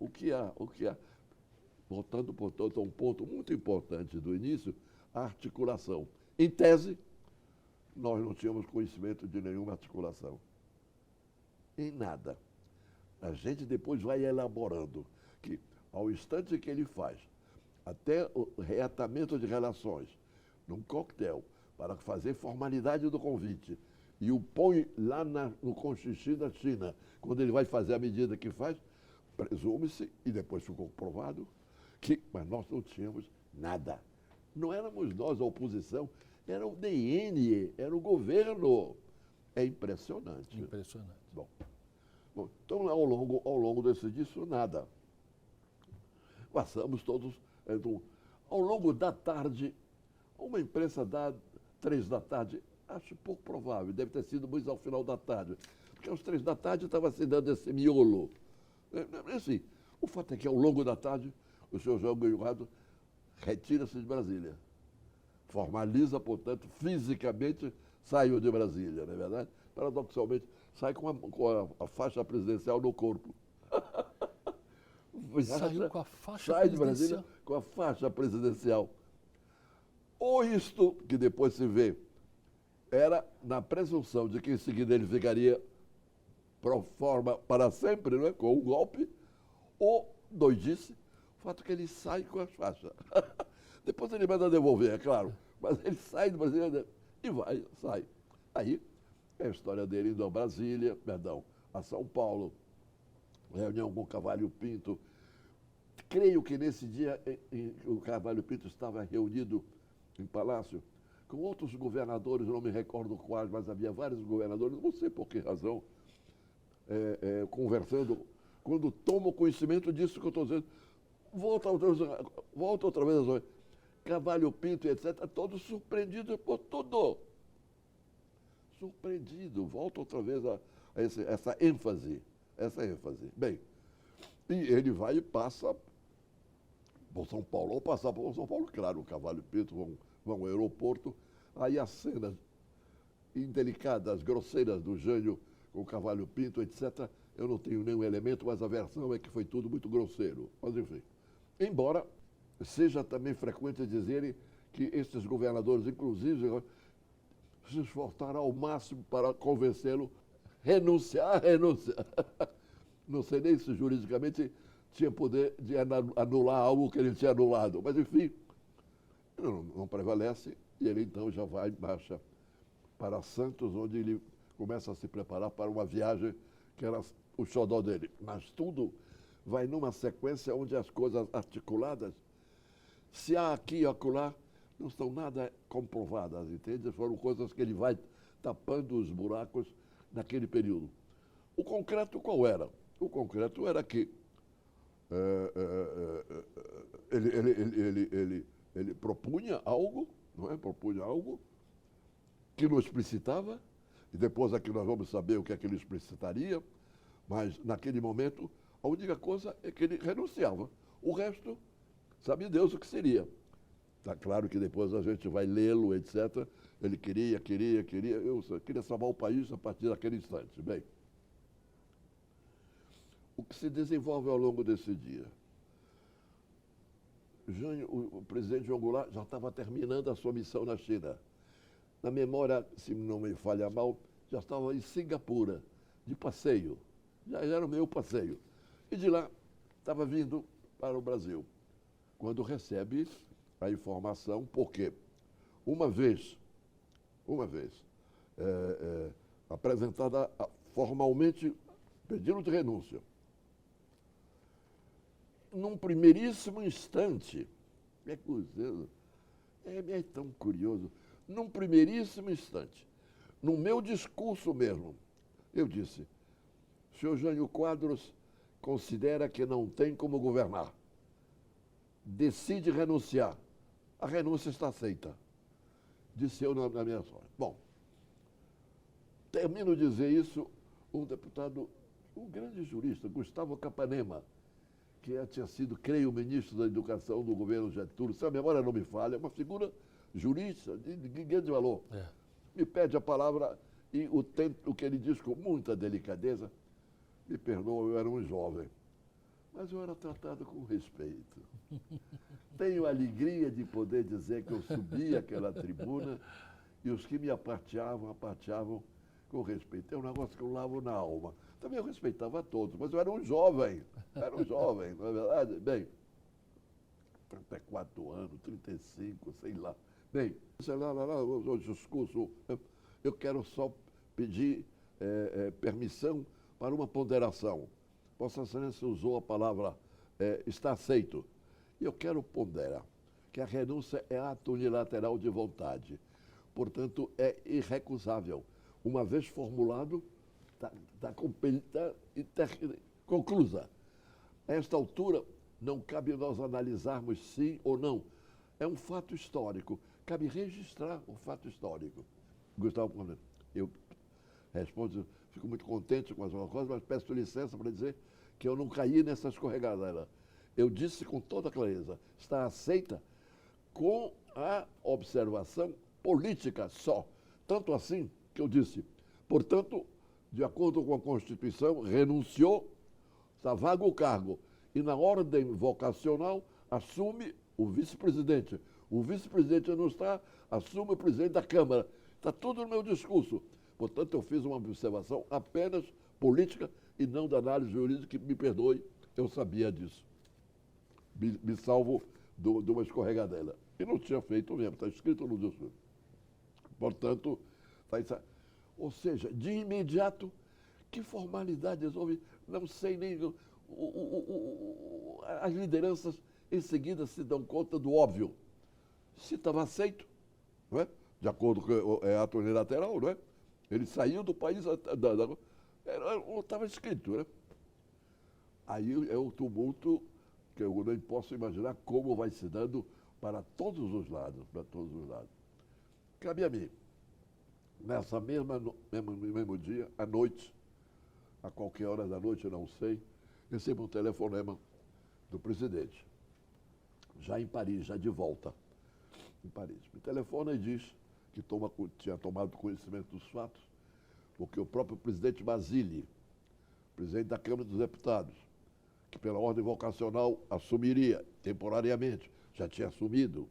Voltando, portanto, a um ponto muito importante do início, a articulação. Em tese, nós não tínhamos conhecimento de nenhuma articulação. Em nada. A gente depois vai elaborando que, ao instante que ele faz, até o reatamento de relações, num coquetel, para fazer formalidade do convite, e o põe lá no Conxixi da China, quando ele vai fazer a medida que faz, presume-se, e depois ficou provado, mas nós não tínhamos nada. Não éramos nós a oposição, era o DN, era o governo. É impressionante. Impressionante. Bom, então, ao longo disso, nada. Passamos todos. Então, ao longo da tarde, uma imprensa dá 3 da tarde, acho pouco provável, deve ter sido muito ao final da tarde, porque às 3 da tarde estava se dando esse miolo. Assim, o fato é que ao longo da tarde, o senhor João Goulart retira-se de Brasília. Formaliza, portanto, fisicamente saiu de Brasília, não é verdade? Paradoxalmente, sai com a faixa presidencial no corpo. Saiu com a faixa Sai de presidencial. Brasília com a faixa presidencial. Ou isto, que depois se vê, era na presunção de que em seguida ele ficaria pro forma para sempre, não é? Com o golpe, ou doidice, o fato é que ele sai com a faixa. Depois ele manda devolver, é claro, mas ele sai de Brasília e sai. Aí é a história dele indo a Brasília, a São Paulo, reunião com o Cavalho Pinto. Creio que nesse dia o Cavalho Pinto estava reunido em Palácio com outros governadores, não me recordo quais, mas havia vários governadores, não sei por que razão, conversando. Quando tomo conhecimento disso que eu estou dizendo, volta outra vez, Cavalho Pinto, etc., todos surpreendidos por tudo. Surpreendido, volta outra vez a essa ênfase. Bem, e ele vai e passa por São Paulo. Ao passar por São Paulo, claro, o Cavalho Pinto vão ao aeroporto, aí as cenas indelicadas, grosseiras do Jânio com o Cavalho Pinto, etc., eu não tenho nenhum elemento, mas a versão é que foi tudo muito grosseiro. Mas enfim, embora seja também frequente dizerem que esses governadores, inclusive, se esforçaram ao máximo para convencê-lo a renunciar. Não sei nem se juridicamente tinha poder de anular algo que ele tinha anulado, mas enfim, não prevalece, e ele então já vai em marcha para Santos, onde ele começa a se preparar para uma viagem que era o xodó dele. Mas tudo vai numa sequência onde as coisas articuladas, se há aqui e acolá, não estão nada comprovadas, entende? Foram coisas que ele vai tapando os buracos naquele período. O concreto qual era? O concreto era que ele propunha algo, não é? Propunha algo que não explicitava, e depois aqui nós vamos saber o que é que ele explicitaria, mas naquele momento a única coisa é que ele renunciava. O resto, sabe Deus o que seria. Está claro que depois a gente vai lê-lo, etc. Ele queria, eu queria salvar o país a partir daquele instante. Bem, o que se desenvolve ao longo desse dia? O presidente João Goulart já estava terminando a sua missão na China. Na memória, se não me falha mal, já estava em Singapura, de passeio. Já era o meu passeio. E de lá estava vindo para o Brasil, quando recebe a informação, porque uma vez apresentada formalmente pedido de renúncia, num primeiríssimo instante, é tão curioso, num primeiríssimo instante, no meu discurso mesmo, eu disse, o senhor Jânio Quadros considera que não tem como governar. Decide renunciar. A renúncia está aceita. Disse eu na minha sorte. Bom, termino de dizer isso, um deputado, um grande jurista, Gustavo Capanema, que tinha sido, creio, ministro da Educação do governo Getúlio, se a memória não me falha, é uma figura jurista de grande valor. Me pede a palavra e o que ele diz com muita delicadeza, me perdoa, eu era um jovem, mas eu era tratado com respeito. Tenho a alegria de poder dizer que eu subi aquela tribuna e os que me aparteavam com respeito. É um negócio que eu lavo na alma. Também eu respeitava a todos, mas eu era um jovem, não é verdade? Bem, 34 anos, 35, sei lá. Bem, o discurso, eu quero só pedir permissão para uma ponderação. Vossa Excelência usou a palavra está aceito. E eu quero ponderar que a renúncia é ato unilateral de vontade. Portanto, é irrecusável. Uma vez formulado, está conclusa. A esta altura, não cabe nós analisarmos sim ou não. É um fato histórico. Cabe registrar o fato histórico. Gustavo, eu respondo, fico muito contente com as coisas, mas peço licença para dizer que eu não caí nessa escorregadela. Eu disse com toda clareza, está aceita com a observação política só. Tanto assim que eu disse, portanto, de acordo com a Constituição, renunciou, está vago o cargo. E na ordem vocacional, assume o vice-presidente. O vice-presidente não está, assume o presidente da Câmara. Está tudo no meu discurso. Portanto, eu fiz uma observação apenas política e não da análise jurídica, que me perdoe, eu sabia disso. Me salvo de uma escorregadela. E não tinha feito mesmo, está escrito no discurso. Portanto, ou seja, de imediato, que formalidades houve? Não sei nem... as lideranças em seguida se dão conta do óbvio. Se estava aceito, não é? De acordo com a ato unilateral, não é? Ele saiu do país, estava escrito, né? Aí é o tumulto que eu nem posso imaginar como vai se dando para todos os lados, Cabe a mim, nessa mesmo dia, à noite, a qualquer hora da noite, eu não sei, recebo um telefonema do presidente, já em Paris, já de volta, em Paris. Me telefona e diz que tinha tomado conhecimento dos fatos, porque o próprio presidente Basile, presidente da Câmara dos Deputados, que pela ordem vocacional assumiria temporariamente, já tinha assumido.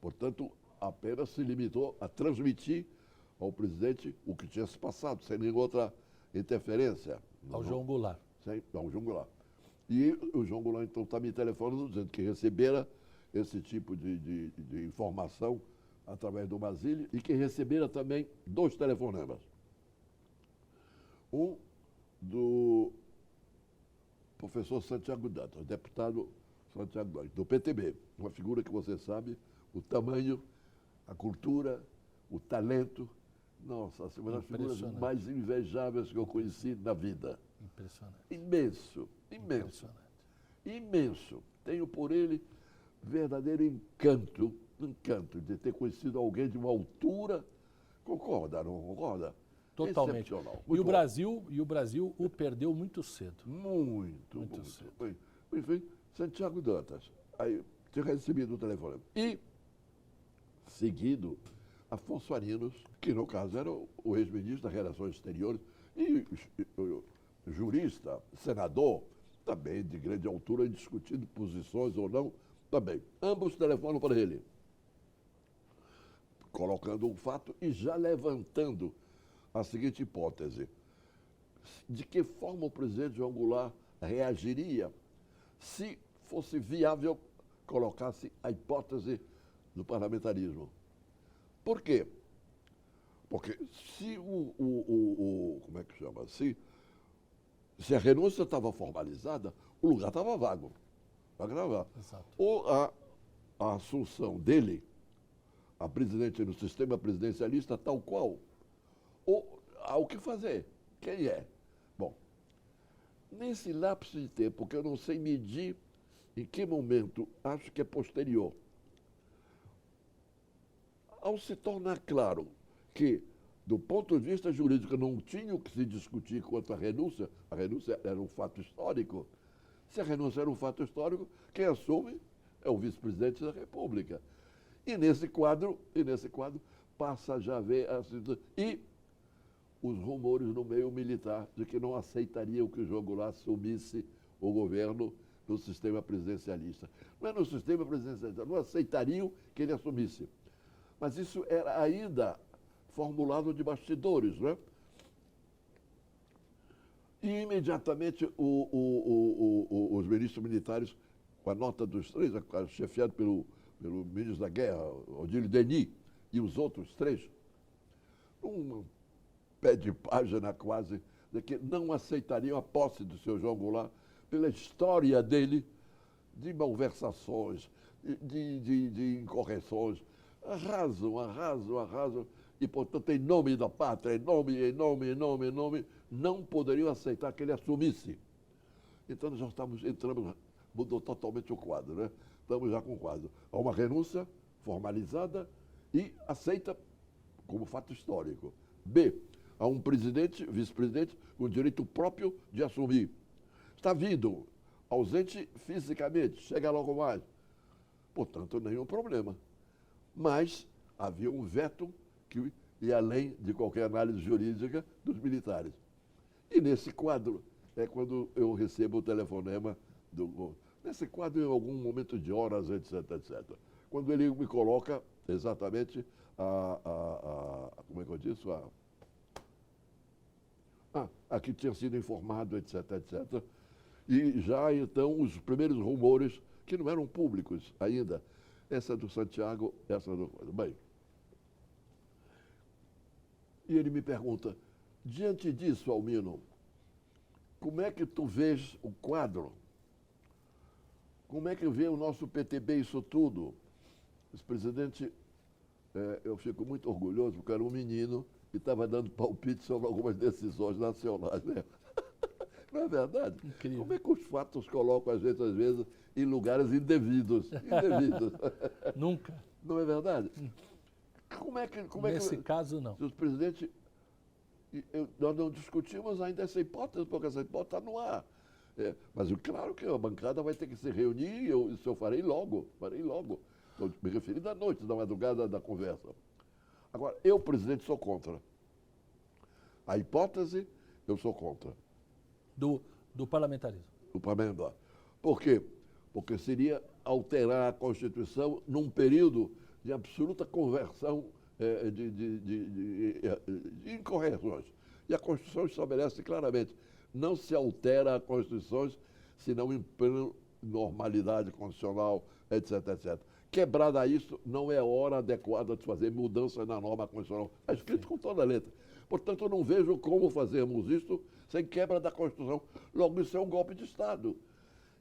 Portanto, apenas se limitou a transmitir ao presidente o que tinha se passado, sem nenhuma outra interferência. Ao João Goulart. Ao João Goulart. E o João Goulart, então, está me telefonando dizendo que recebera esse tipo de informação através do Basile e que recebera também 2 telefonemas. Um do professor Santiago Dantas, deputado Santiago Dantas, do PTB, uma figura que você sabe, o tamanho, a cultura, o talento, nossa, uma das figuras mais invejáveis que eu conheci na vida. Impressionante. Imenso, imenso. Tenho por ele verdadeiro encanto de ter conhecido alguém de uma altura, concorda, não concorda? Totalmente. E o Brasil o perdeu muito cedo. Muito cedo. Enfim, Santiago Dantas. Aí tinha recebido o telefone. E, seguido, Afonso Arinos, que no caso era o ex-ministro das Relações Exteriores e jurista, senador, também de grande altura, discutindo posições ou não, também. Ambos telefonam para ele, colocando um fato e já levantando a seguinte hipótese: de que forma o presidente João Goulart reagiria se fosse viável colocasse a hipótese do parlamentarismo. Por quê? Porque se como é que chama? Se a renúncia estava formalizada, o lugar estava vago para gravar. Exato. Ou a assunção dele a presidente no sistema presidencialista tal qual. Ou há o que fazer. Quem é? Bom, nesse lapso de tempo que eu não sei medir em que momento, acho que é posterior, ao se tornar claro que, do ponto de vista jurídico, não tinha o que se discutir quanto à renúncia, a renúncia era um fato histórico. Se a renúncia era um fato histórico, quem assume é o vice-presidente da República. E nesse quadro passa já a ver e os rumores no meio militar de que não aceitariam que o João Goulart assumisse o governo no sistema presidencialista. Não é no sistema presidencialista, não aceitariam que ele assumisse. Mas isso era ainda formulado de bastidores, né? E imediatamente os ministros militares, com a nota dos três, chefiado pelo ministro da Guerra, Odílio Denis, e os outros três, um pé de página quase, de que não aceitariam a posse do seu João Goulart pela história dele de malversações, de incorreções. Arrasam. E, portanto, em nome da pátria, em nome, não poderiam aceitar que ele assumisse. Então, nós já entramos, mudou totalmente o quadro, né? Estamos já com o quadro. Há uma renúncia formalizada e aceita como fato histórico. B, há um presidente, vice-presidente, com direito próprio de assumir. Está vindo, ausente fisicamente, chega logo mais. Portanto, nenhum problema. Mas havia um veto que ia além de qualquer análise jurídica dos militares. E nesse quadro é quando eu recebo o telefonema do... Nesse quadro, em algum momento de horas, etc. Quando ele me coloca exatamente como é que eu disse? A que tinha sido informado, etc. E já, então, os primeiros rumores, que não eram públicos ainda, essa do Santiago, essa do... Bem, e ele me pergunta, diante disso, Almino, como é que tu vês o quadro? Como é que vê o nosso PTB isso tudo? Esse presidente, eu fico muito orgulhoso, porque era um menino e estava dando palpite sobre algumas decisões nacionais, né? Não é verdade? Incrível. Como é que os fatos colocam a gente, às vezes, em lugares indevidos? Nunca. Não é verdade? Nesse caso, não. Os presidentes... nós não discutimos ainda essa hipótese, porque essa hipótese está no ar. Mas claro que a bancada vai ter que se reunir e isso eu farei logo. Estou me referindo à noite, da madrugada da conversa. Agora, eu, presidente, sou contra. A hipótese, eu sou contra. Do parlamentarismo. O parlamentar. Por quê? Porque seria alterar a Constituição num período de absoluta conversão de incorreções. E a Constituição estabelece claramente, não se altera a Constituição senão em plena normalidade constitucional, etc. Quebrada isso, não é hora adequada de fazer mudanças na norma constitucional. Está escrito com toda a letra. Portanto, eu não vejo como fazermos isso sem quebra da Constituição. Logo, isso é um golpe de Estado.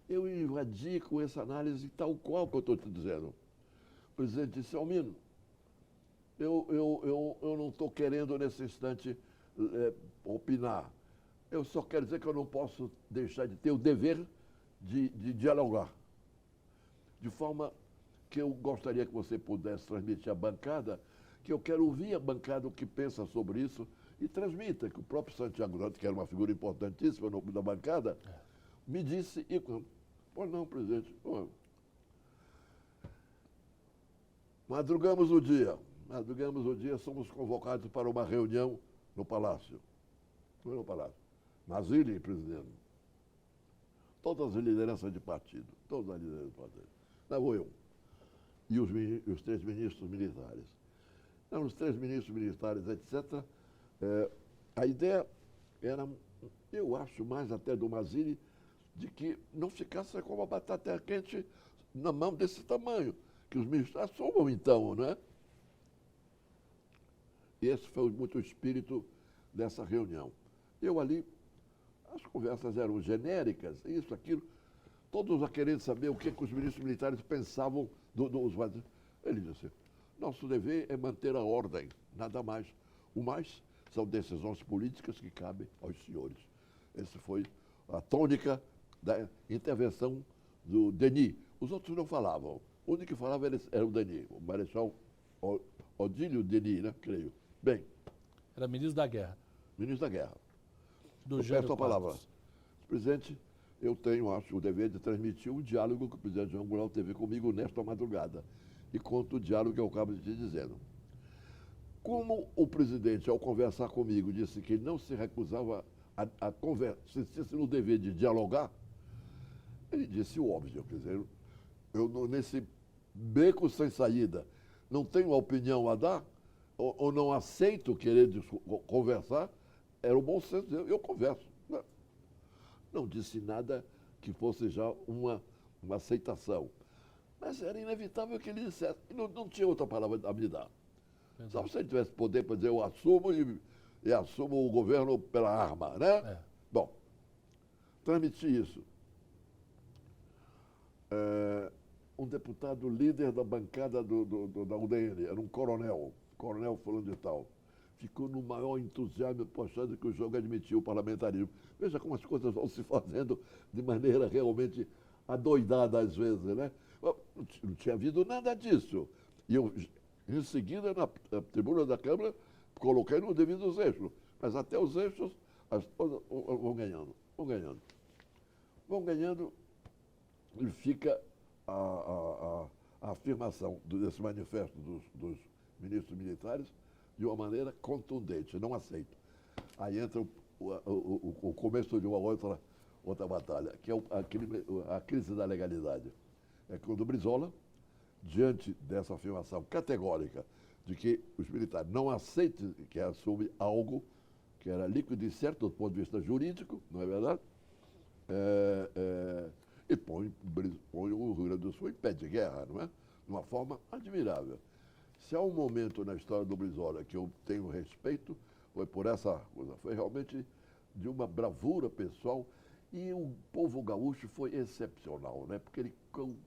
Eu invadi com essa análise tal qual que eu estou te dizendo. O presidente disse, Almino, eu não estou querendo nesse instante opinar. Eu só quero dizer que eu não posso deixar de ter o dever de dialogar. De forma que eu gostaria que você pudesse transmitir à bancada, que eu quero ouvir a bancada o que pensa sobre isso e transmita, que o próprio Santiago Dantas, que era uma figura importantíssima no da bancada, me disse, pois não, presidente, madrugamos o dia, somos convocados para uma reunião no Palácio. Não é no Palácio, nas ilhas, presidente. Todas as lideranças de partido, Lá vou eu. E os três ministros militares. Não, os três ministros militares, etc. A ideia era, eu acho mais até do Mazzini, de que não ficasse com uma batata quente na mão desse tamanho, que os ministros assumam então, não é? E esse foi muito o espírito dessa reunião. Eu ali, as conversas eram genéricas, isso, aquilo, todos a querendo saber o que os ministros militares pensavam dos... Ele disse, Nosso dever é manter a ordem, nada mais. O mais são decisões políticas que cabem aos senhores. Essa foi a tônica da intervenção do Denis. Os outros não falavam. O único que falava era o Denis, o Marechal Odílio Denis, né? Creio. Bem. Era ministro da Guerra. Ministro da Guerra. Do Eu Jânio peço a palavra. Quadros. Presidente, eu tenho, acho, o dever de transmitir o diálogo que o presidente João Goulart teve comigo nesta madrugada. E conto o diálogo que eu acabo de te dizendo. Como o presidente, ao conversar comigo, disse que não se recusava a se no dever de dialogar, ele disse o óbvio, quer dizer, eu nesse beco sem saída, não tenho opinião a dar, ou não aceito querer conversar, era o bom senso dele, eu converso. Não disse nada que fosse já uma aceitação. Mas era inevitável que ele dissesse, e não tinha outra palavra a me dar. Só se ele tivesse poder para dizer, eu assumo e assumo o governo pela arma, né? É. Bom, transmiti isso. Um deputado líder da bancada da UDN, era um coronel fulano de tal, ficou no maior entusiasmo, achando que o jogo admitiu o parlamentarismo. Veja como as coisas vão se fazendo de maneira realmente adoidada às vezes, né? Não tinha havido nada disso. E eu, em seguida, na tribuna da Câmara, coloquei nos devidos eixos. Mas até os eixos, as coisas vão ganhando, vão ganhando. Vão ganhando e fica a afirmação desse manifesto dos ministros militares de uma maneira contundente, não aceito. Aí entra o começo de uma outra batalha, que é a crise da legalidade. É quando o Brizola, diante dessa afirmação categórica de que os militares não aceitam que assume algo que era líquido e certo do ponto de vista jurídico, não é verdade? E põe o Rio Grande do Sul em pé de guerra, não é? De uma forma admirável. Se há um momento na história do Brizola que eu tenho respeito, foi por essa coisa, foi realmente de uma bravura pessoal. E o povo gaúcho foi excepcional, né? Porque ele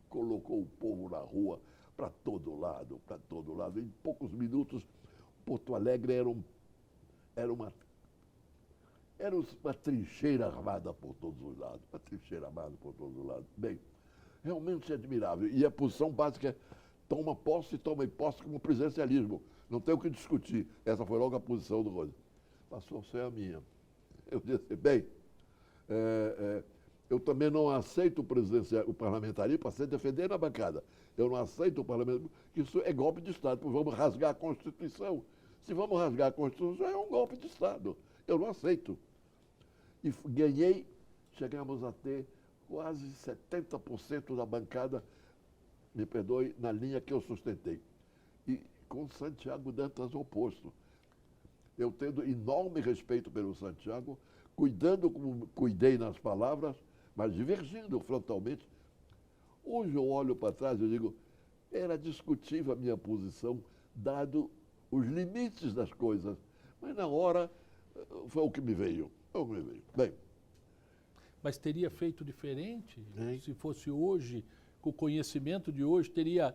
colocou o povo na rua para todo lado, para todo lado. Em poucos minutos, Porto Alegre era uma trincheira armada por todos os lados. Uma trincheira armada por todos os lados. Bem, realmente admirável. E a posição básica é toma posse como presidencialismo. Não tem o que discutir. Essa foi logo a posição do Rosa. Passou a ser a minha. Eu disse, bem, eu também não aceito o parlamentarismo para se defender na bancada. Eu não aceito o parlamentarismo, que isso é golpe de Estado, porque vamos rasgar a Constituição. Se vamos rasgar a Constituição, é um golpe de Estado. Eu não aceito. E ganhei, chegamos a ter quase 70% da bancada, me perdoe, na linha que eu sustentei. E com Santiago Dantas oposto. Eu tendo enorme respeito pelo Santiago, cuidando como cuidei nas palavras, mas divergindo frontalmente. Hoje eu olho para trás e digo, era discutível a minha posição, dado os limites das coisas. Mas na hora foi o que me veio. Foi o que me veio. Bem. Mas teria feito diferente? Hein? Se fosse hoje, com o conhecimento de hoje, teria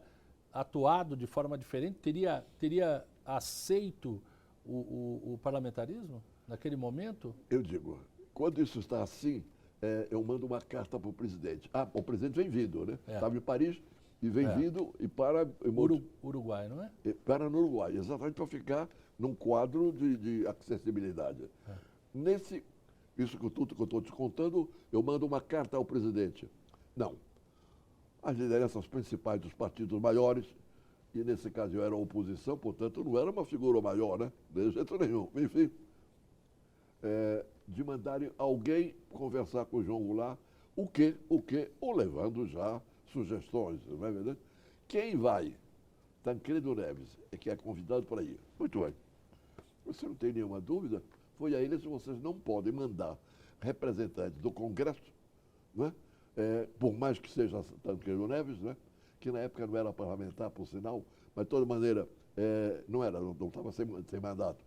atuado de forma diferente? Teria aceito o parlamentarismo naquele momento? Eu digo, quando isso está assim, eu mando uma carta para o presidente. O presidente vem vindo, né? Estava em Paris e vem vindo e para... Uruguai, não é? Para no Uruguai, exatamente para ficar num quadro de acessibilidade. Isso que eu estou te contando, eu mando uma carta ao presidente. Não. As lideranças principais dos partidos maiores, e nesse caso eu era oposição, portanto não era uma figura maior, né? De jeito nenhum. Enfim, de mandarem alguém conversar com o João Goulart, ou levando já sugestões, não é verdade? Quem vai? Tancredo Neves, que é convidado para ir. Muito bem. Você não tem nenhuma dúvida? Foi a eles que vocês não podem mandar representantes do Congresso, não é? Por mais que seja Tancredo Neves, né? Que na época não era parlamentar, por sinal, mas de toda maneira não estava sem mandato.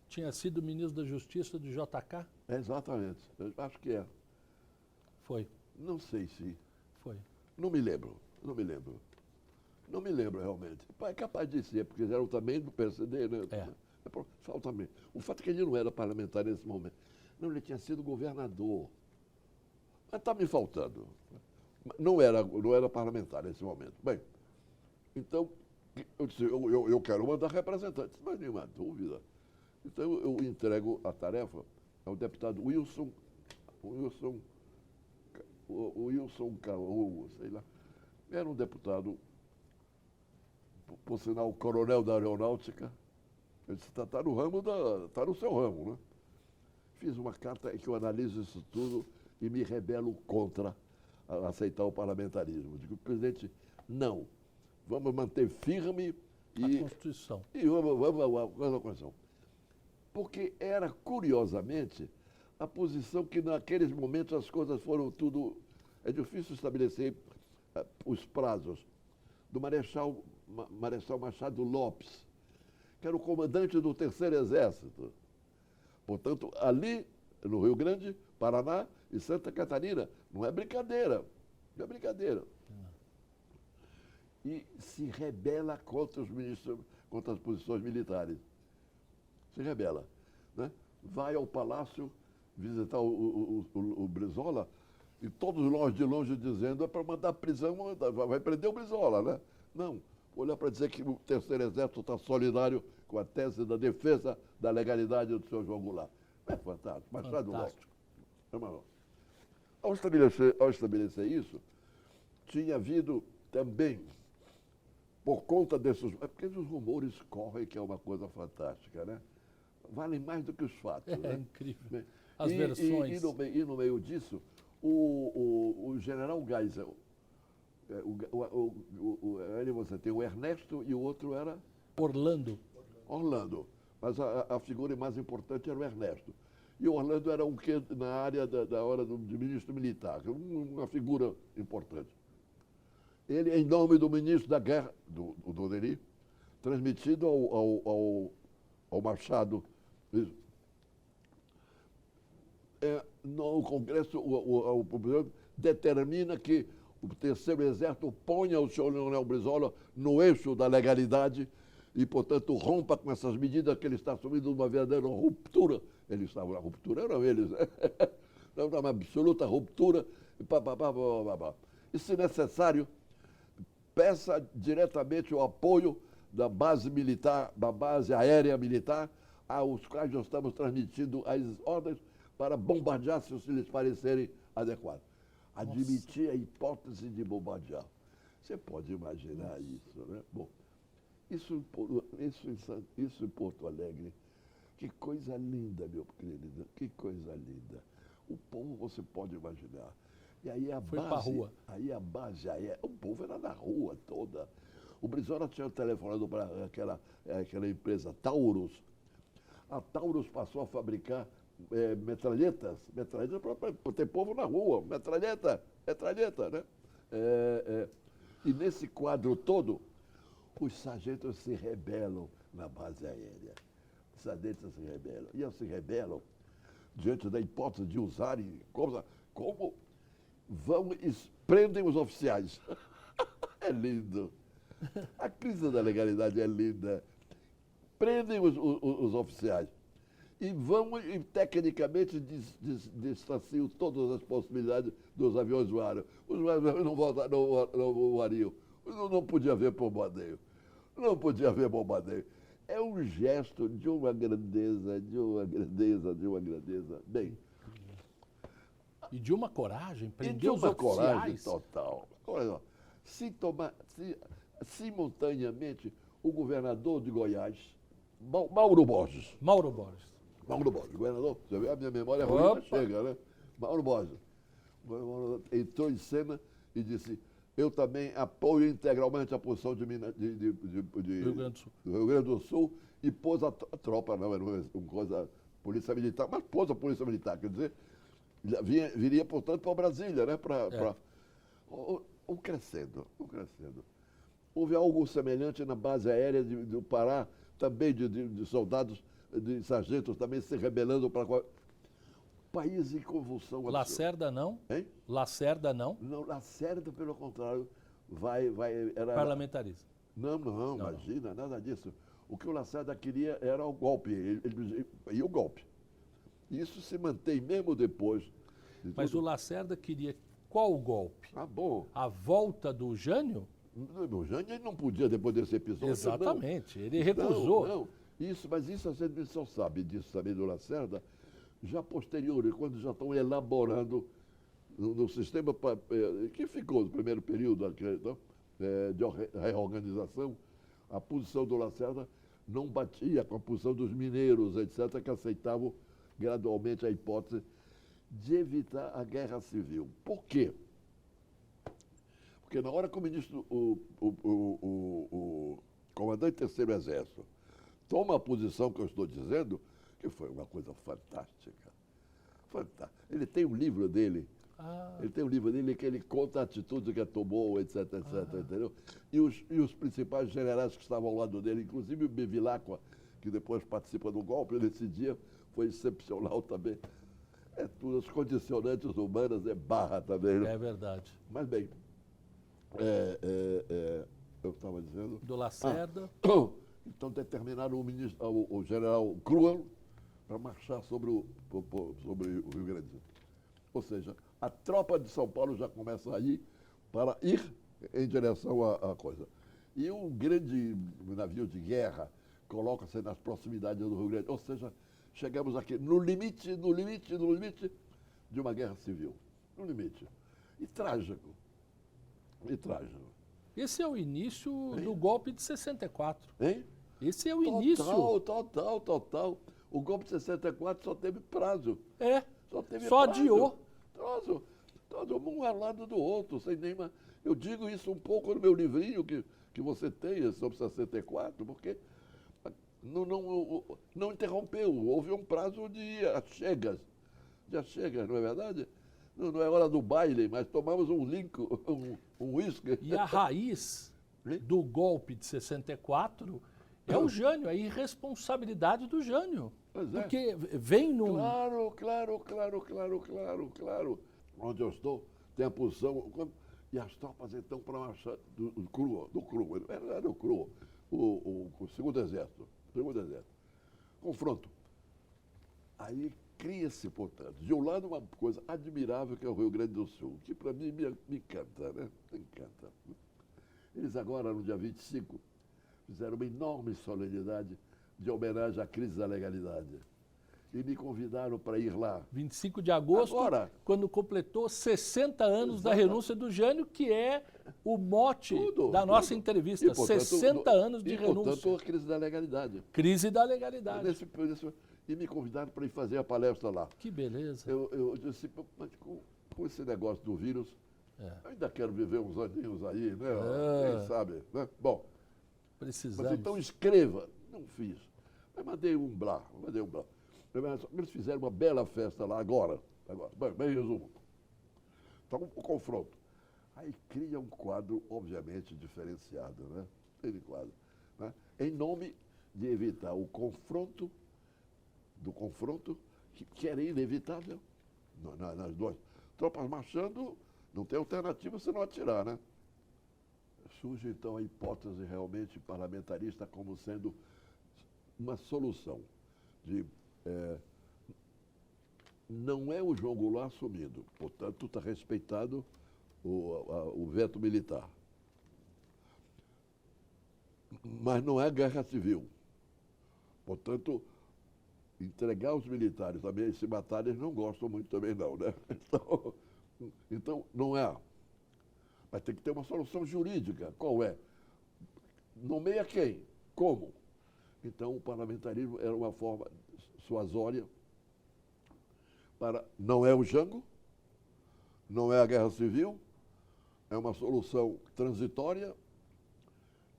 Tinha sido ministro da Justiça do JK? Exatamente, eu acho que é. Foi. Não sei se. Foi. Não me lembro. me lembro realmente. É capaz de ser, porque eles eram também do PSD, né? Também. O fato é que ele não era parlamentar nesse momento. Não, ele tinha sido governador. Mas está me faltando. Não era parlamentar nesse momento. Bem, então, eu disse, eu quero mandar representantes, mas nenhuma dúvida. Então, eu entrego a tarefa ao deputado Wilson Caô, sei lá. Era um deputado, por sinal, coronel da aeronáutica. Eu disse, está no ramo está no seu ramo, né? Fiz uma carta em que eu analiso isso tudo e me rebelo contra aceitar o parlamentarismo. Digo, presidente, não. Vamos manter firme a Constituição. E vamos à Constituição. Porque era, curiosamente, a posição que naqueles momentos as coisas foram tudo... É difícil estabelecer os prazos do Marechal Machado Lopes, que era o comandante do Terceiro Exército. Portanto, ali, no Rio Grande, Paraná e Santa Catarina, não é brincadeira. Não é brincadeira. E se rebela contra as posições militares. Se rebela. Né? Vai ao palácio visitar o Brizola e todos nós de longe dizendo é para mandar prisão, vai prender o Brizola, né? Não. Olhar para dizer que o Terceiro Exército está solidário com a tese da defesa da legalidade do senhor João Goulart. É fantástico. Machado Lopes. Ao estabelecer isso, tinha havido também, por conta desses... É porque os rumores correm, que é uma coisa fantástica, né? Valem mais do que os fatos. É né? incrível. As versões. E no meio disso, o general Geisel, ali você tem o Ernesto e o outro era... Orlando. Mas a figura mais importante era o Ernesto. E o Orlando era um que na área da hora de ministro militar, uma figura importante. Ele, em nome do ministro da Guerra, do Doderi, transmitido ao Machado, no Congresso, o presidente determina que o Terceiro Exército ponha o senhor Leonel Brizola no eixo da legalidade e, portanto, rompa com essas medidas que ele está assumindo uma verdadeira ruptura. Eles estavam na ruptura, eram eles, né? Estavam numa absoluta ruptura. E, se necessário, peça diretamente o apoio da base militar, da base aérea militar, aos quais nós estamos transmitindo as ordens para bombardear se lhes parecerem adequados. Admitir a hipótese de bombardear. Você pode imaginar isso, né? Bom, isso em Porto Alegre, que coisa linda, meu querido, que coisa linda. O povo, você pode imaginar. E aí a Foi base... pra rua. Aí a base aérea... O povo era na rua toda. O Brizola tinha telefonado para aquela empresa Taurus. A Taurus passou a fabricar metralhetas para ter povo na rua. Metralheta, né? E nesse quadro todo, os sargentos se rebelam na base aérea. Os sargentos se rebelam. E eles se rebelam diante da hipótese de usarem como vão e prendem os oficiais. É lindo. A crise da legalidade é linda. Prendem os oficiais. E vão e tecnicamente distanciam todas as possibilidades dos aviões voarem. Os aviões não voariam. Não podia haver bombardeio. Não podia haver bombardeio. É um gesto de uma grandeza, de uma grandeza. Bem. E de uma coragem, prender e de os uma oficiais. Coragem total. Olha, simultaneamente, o governador de Goiás, Mauro Borges, governador, você vê, a minha memória é ruim, mas chega, né? Mauro Borges entrou em cena e disse: eu também apoio integralmente a posição do Rio Grande do Sul, e pôs a tropa, não era uma coisa, polícia militar, mas pôs a polícia militar, quer dizer, viria, portanto, para Brasília, né? O crescendo. Houve algo semelhante na base aérea do Pará, também de soldados, de sargentos também se rebelando para... País em convulsão absoluta. Lacerda não? Hein? Lacerda não? Não, Lacerda, pelo contrário, era... Parlamentarismo. Não, imagina, nada disso. O que o Lacerda queria era o golpe, e o golpe. Isso se mantém mesmo depois. Mas o Lacerda queria qual golpe? Ah, bom. A volta do Jânio? O Jânio ele não podia, depois desse episódio. Exatamente, ele recusou. Não, mas isso a gente só sabe disso também do Lacerda, já posterior, quando já estão elaborando no sistema que ficou no primeiro período de reorganização, a posição do Lacerda não batia com a posição dos mineiros, etc., que aceitavam gradualmente a hipótese de evitar a guerra civil. Por quê? Porque na hora que o ministro, o comandante do Terceiro Exército, toma a posição que eu estou dizendo, que foi uma coisa fantástica. Ele tem um livro dele, que ele conta a atitude que tomou, etc., entendeu? E os principais generais que estavam ao lado dele, inclusive o Bevilacqua, que depois participa do golpe, nesse dia foi excepcional também. É tudo, as condicionantes humanas é barra também. Né? É verdade. Mas bem, eu estava dizendo... Do Lacerda. Então determinaram o general Cruel para marchar sobre o Rio Grande. Ou seja, a tropa de São Paulo já começa a ir para ir em direção à coisa. E um grande navio de guerra coloca-se nas proximidades do Rio Grande. Ou seja, chegamos aqui no limite de uma guerra civil. No limite. E trágico. Esse é o início do golpe de 64. Hein? Esse é o início. Total. O golpe de 64 só teve prazo. Só adiou. Prazo, um ao lado do outro, sem nenhuma... Eu digo isso um pouco no meu livrinho que você tem sobre 64, porque não interrompeu. Houve um prazo de achegas, não é verdade? Não é hora do baile, mas tomamos um uísque. E a raiz do golpe de 64 é o Jânio, a irresponsabilidade do Jânio. Pois é. Porque vem num... Claro. Onde eu estou, tem a posição... E as tropas, então, para marchar do Cru, era o Cru, o segundo exército. Confronto. Aí cria-se, portanto, de um lado uma coisa admirável que é o Rio Grande do Sul, que para mim me encanta, né? Me encanta. Eles agora, no dia 25, fizeram uma enorme solenidade de homenagem à crise da legalidade. E me convidaram para ir lá. 25 de agosto, agora, quando completou 60 anos da renúncia do Jânio, que é o mote da nossa entrevista. E, portanto, 60 anos de renúncia. Portanto, a crise da legalidade. Crise da legalidade. E me convidaram para ir fazer a palestra lá. Que beleza. Eu disse, mas com esse negócio do vírus, eu ainda quero viver uns aninhos aí, né? Quem sabe, né? Bom, precisamos. Mas então escreva. Não fiz. Mas mandei um blá. Eles fizeram uma bela festa lá agora. Bem resumo. Então, o confronto. Aí cria um quadro, obviamente, diferenciado, né? Ele quadro. Né? Em nome de evitar o confronto, que era inevitável, nas duas tropas marchando, não tem alternativa se não atirar, né? Surge, então, a hipótese realmente parlamentarista como sendo uma solução de... não é o João Goulart assumido, portanto está respeitado o veto militar. Mas não é guerra civil. Portanto, entregar os militares também e se matarem, eles não gostam muito também não, né? Então não é. Mas tem que ter uma solução jurídica. Qual é? Nomeia quem? Como? Então o parlamentarismo era uma forma suasória para... Não é o Jango, não é a guerra civil, é uma solução transitória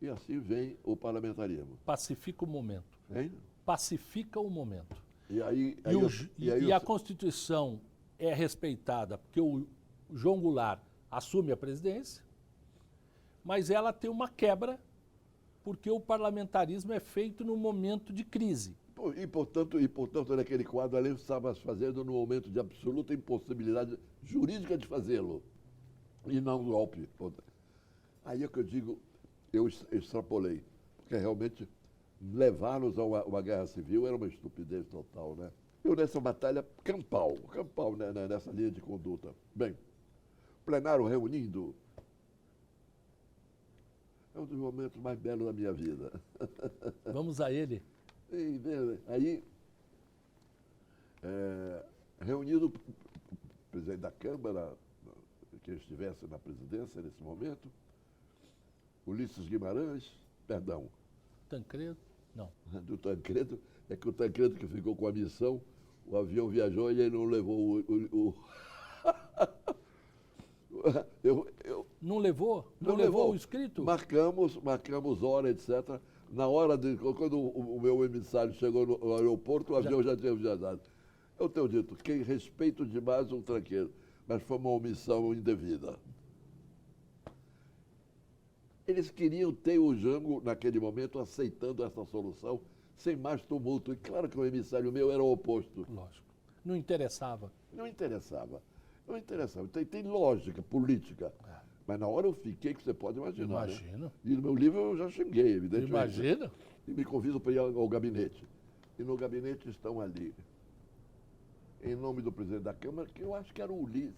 e assim vem o parlamentarismo. Pacifica o momento. Hein? Pacifica o momento. E a Constituição é respeitada porque o João Goulart assume a presidência, mas ela tem uma quebra porque o parlamentarismo é feito no momento de crise. E, portanto, naquele quadro ali estava fazendo no momento de absoluta impossibilidade jurídica de fazê-lo. E não golpe. Aí é que eu digo, eu extrapolei, porque realmente levar-nos a uma guerra civil era uma estupidez total, né? Eu nessa batalha campal, né, nessa linha de conduta. Bem, plenário reunindo, é um dos momentos mais belos da minha vida. Vamos a ele. E, aí, reunido o presidente da Câmara, que estivesse na presidência nesse momento, Ulisses Guimarães, perdão, Tancredo? Não. do Tancredo, é que o Tancredo que ficou com a missão, o avião viajou e ele não levou Não levou? Não levou o escrito? Marcamos hora, etc. Na hora de. Quando o meu emissário chegou no aeroporto, o avião já tinha viajado. Eu tenho dito, que respeito demais o Tancredo, mas foi uma omissão indevida. Eles queriam ter o Jango, naquele momento, aceitando essa solução, sem mais tumulto. E claro que o emissário meu era o oposto. Lógico. Não interessava. Não interessava. Não interessava. Tem lógica política. Mas na hora eu fiquei, que você pode imaginar. Imagino. Né? E no meu livro eu já xinguei, evidentemente. Imagina. E me convido para ir ao gabinete. E no gabinete estão ali, em nome do presidente da Câmara, que eu acho que era o Ulisses.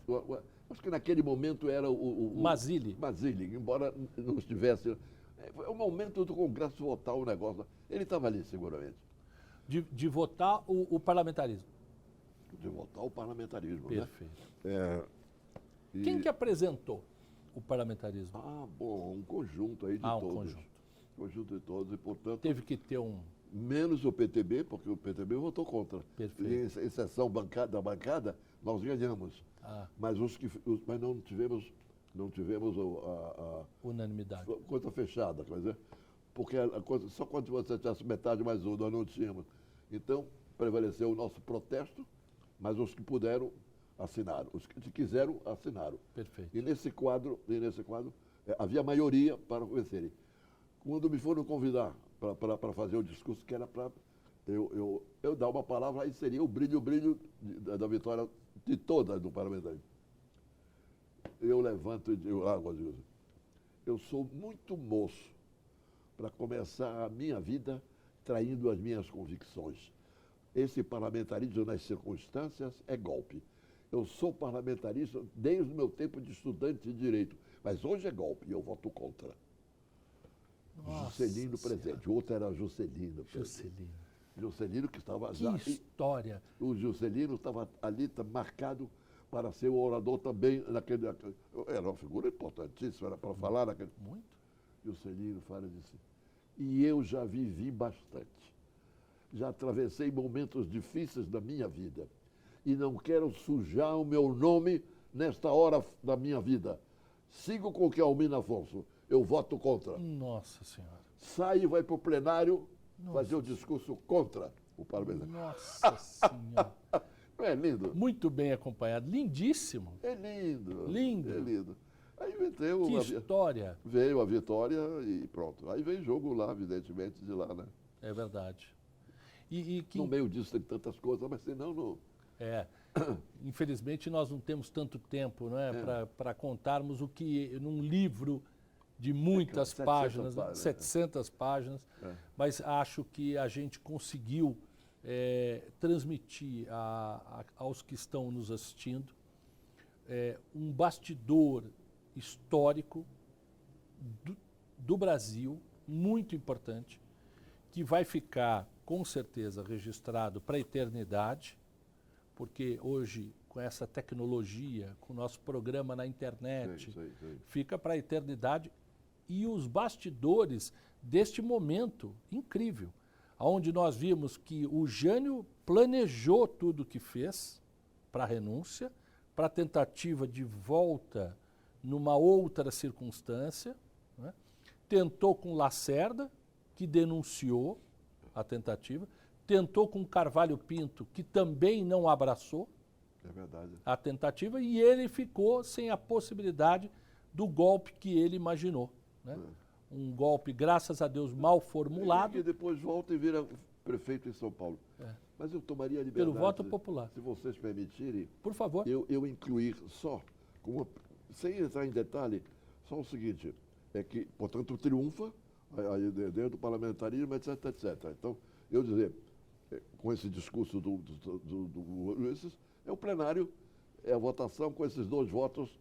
Acho que naquele momento era o Mazzilli. Mazzilli, embora não estivesse. É o momento do Congresso votar o negócio. Ele estava ali, seguramente. De votar o parlamentarismo. De votar o parlamentarismo. Perfeito. Né? Quem que apresentou o parlamentarismo? Ah, bom, um conjunto aí de todos. Conjunto de todos, e portanto. Teve que ter um. Menos o PTB, porque o PTB votou contra. Perfeito. Em exceção da bancada, nós ganhamos. Mas, mas não tivemos a unanimidade. Conta fechada, quer dizer, porque só quando você tivesse metade mais um, nós não tínhamos. Então, prevaleceu o nosso protesto, mas os que puderam assinaram. Os que quiseram assinaram. Perfeito. E nesse quadro havia maioria para vencerem. Quando me foram convidar para fazer o discurso, que era para eu dar uma palavra, aí seria o brilho da vitória de toda do parlamentarismo. Eu levanto e digo, eu sou muito moço para começar a minha vida traindo as minhas convicções. Esse parlamentarismo nas circunstâncias é golpe. Eu sou parlamentarista desde o meu tempo de estudante de direito, mas hoje é golpe e eu voto contra. Juscelino presente. O outro era Juscelino. Juscelino que estava já. Que história! O Juscelino estava ali marcado para ser o orador também naquele. Era uma figura importantíssima, era para falar naquele. Muito. Juscelino fala disso. E eu já vivi bastante. Já atravessei momentos difíceis da minha vida. E não quero sujar o meu nome nesta hora da minha vida. Sigo com o que Almino Afonso. Eu voto contra. Nossa Senhora. Sai e vai para o plenário fazer o discurso contra o parlamento. Nossa Senhora. Não é lindo? Muito bem acompanhado. Lindíssimo. É lindo. Lindo. É lindo. Aí Que história. Veio a vitória e pronto. Aí veio jogo lá, evidentemente, de lá, né? É verdade. No meio disso tem tantas coisas, mas senão não... Infelizmente nós não temos tanto tempo, não é? Para contarmos o que num livro de muitas páginas, 700 páginas, mas acho que a gente conseguiu transmitir aos que estão nos assistindo um bastidor histórico do Brasil, muito importante, que vai ficar com certeza registrado para a eternidade, porque hoje, com essa tecnologia, com o nosso programa na internet, fica para a eternidade. E os bastidores deste momento incrível, onde nós vimos que o Jânio planejou tudo o que fez para a renúncia, para a tentativa de volta numa outra circunstância, né? Tentou com Lacerda, que denunciou a tentativa, tentou com Carvalho Pinto, que também não abraçou a tentativa, e ele ficou sem a possibilidade do golpe que ele imaginou. Né? Um golpe, graças a Deus, mal formulado. E depois volta e vira prefeito em São Paulo. Mas eu tomaria a liberdade, pelo voto popular. Se vocês permitirem, por favor, eu incluir só, sem entrar em detalhe, só o seguinte: é que, portanto, triunfa a ideia do parlamentarismo, etc, etc. Então, eu dizer, com esse discurso do Ulisses, é o plenário, é a votação com esses 2 votos.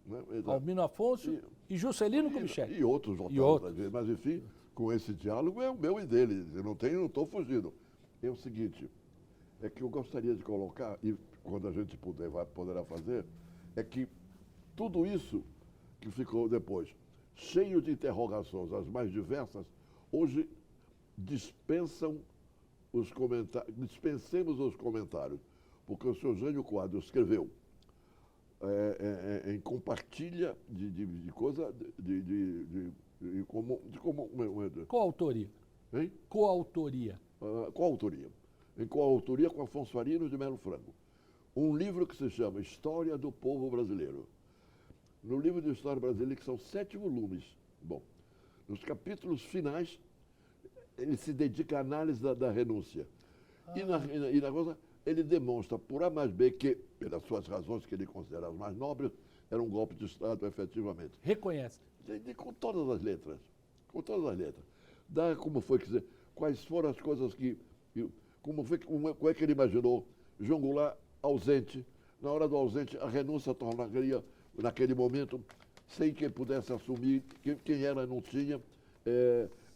Né? Albino Afonso e Juscelino Kubitschek. E outros votaram, mas enfim, com esse diálogo é o meu e dele. Eu não estou fugindo. É o seguinte, é que eu gostaria de colocar, e quando a gente poderá fazer, é que tudo isso que ficou depois, cheio de interrogações, as mais diversas, hoje dispensemos os comentários, porque o senhor Jânio Quadros escreveu em compartilha de coisa, Coautoria. Hein? Coautoria. Coautoria. Em coautoria com Afonso Arinos de Melo Franco. Um livro que se chama História do Povo Brasileiro. No livro de História Brasileira, que são 7 volumes. Bom, nos capítulos finais, ele se dedica à análise da renúncia. E na coisa, ele demonstra, por A mais B, que, pelas suas razões que ele considera as mais nobres, era um golpe de Estado, efetivamente. Reconhece. Com todas as letras. Com todas as letras. Como foi, quer dizer, quais foram as coisas como é que ele imaginou João Goulart ausente. Na hora do ausente, a renúncia tornaria, naquele momento, sem que ele pudesse assumir, quem era não tinha.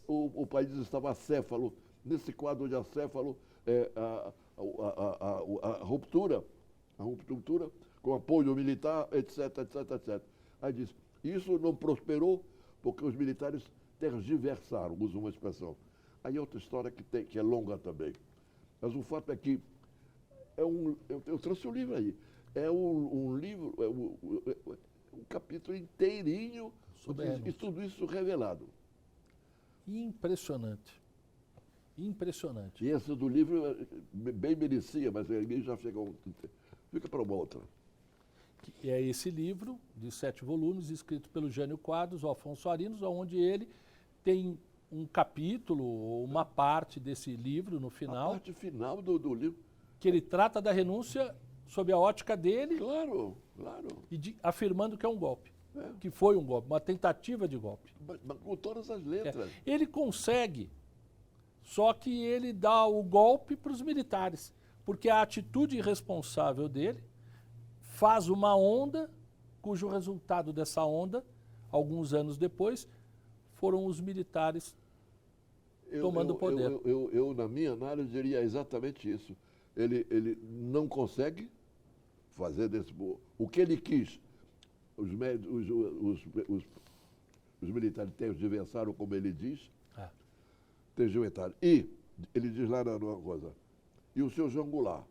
O país estava acéfalo. Nesse quadro de acéfalo, a ruptura com apoio militar, etc, etc, etc. Aí diz, isso não prosperou porque os militares tergiversaram, uso uma expressão. Aí outra história que é longa também. Mas o fato é que eu trouxe um livro aí. É um livro, um capítulo inteirinho, e tudo isso revelado. Impressionante. Impressionante. E esse do livro bem merecia, mas aí já fica para uma outra. Que é esse livro, de 7 volumes, escrito pelo Jânio Quadros, o Afonso Arinos, onde ele tem um capítulo, ou uma parte desse livro no final. A parte final do livro. Que ele trata da renúncia sob a ótica dele. Claro, claro. E afirmando que é um golpe. Que foi um golpe, uma tentativa de golpe. Mas com todas as letras. Ele consegue, só que ele dá o golpe para os militares. Porque a atitude irresponsável dele faz uma onda, cujo resultado dessa onda, alguns anos depois, foram os militares tomando o poder. Eu, na minha análise, diria exatamente isso. Ele não consegue fazer o que ele quis. Os militares tergiversaram, como ele diz, tergiversaram. E ele diz lá numa coisa, e o senhor João Goulart,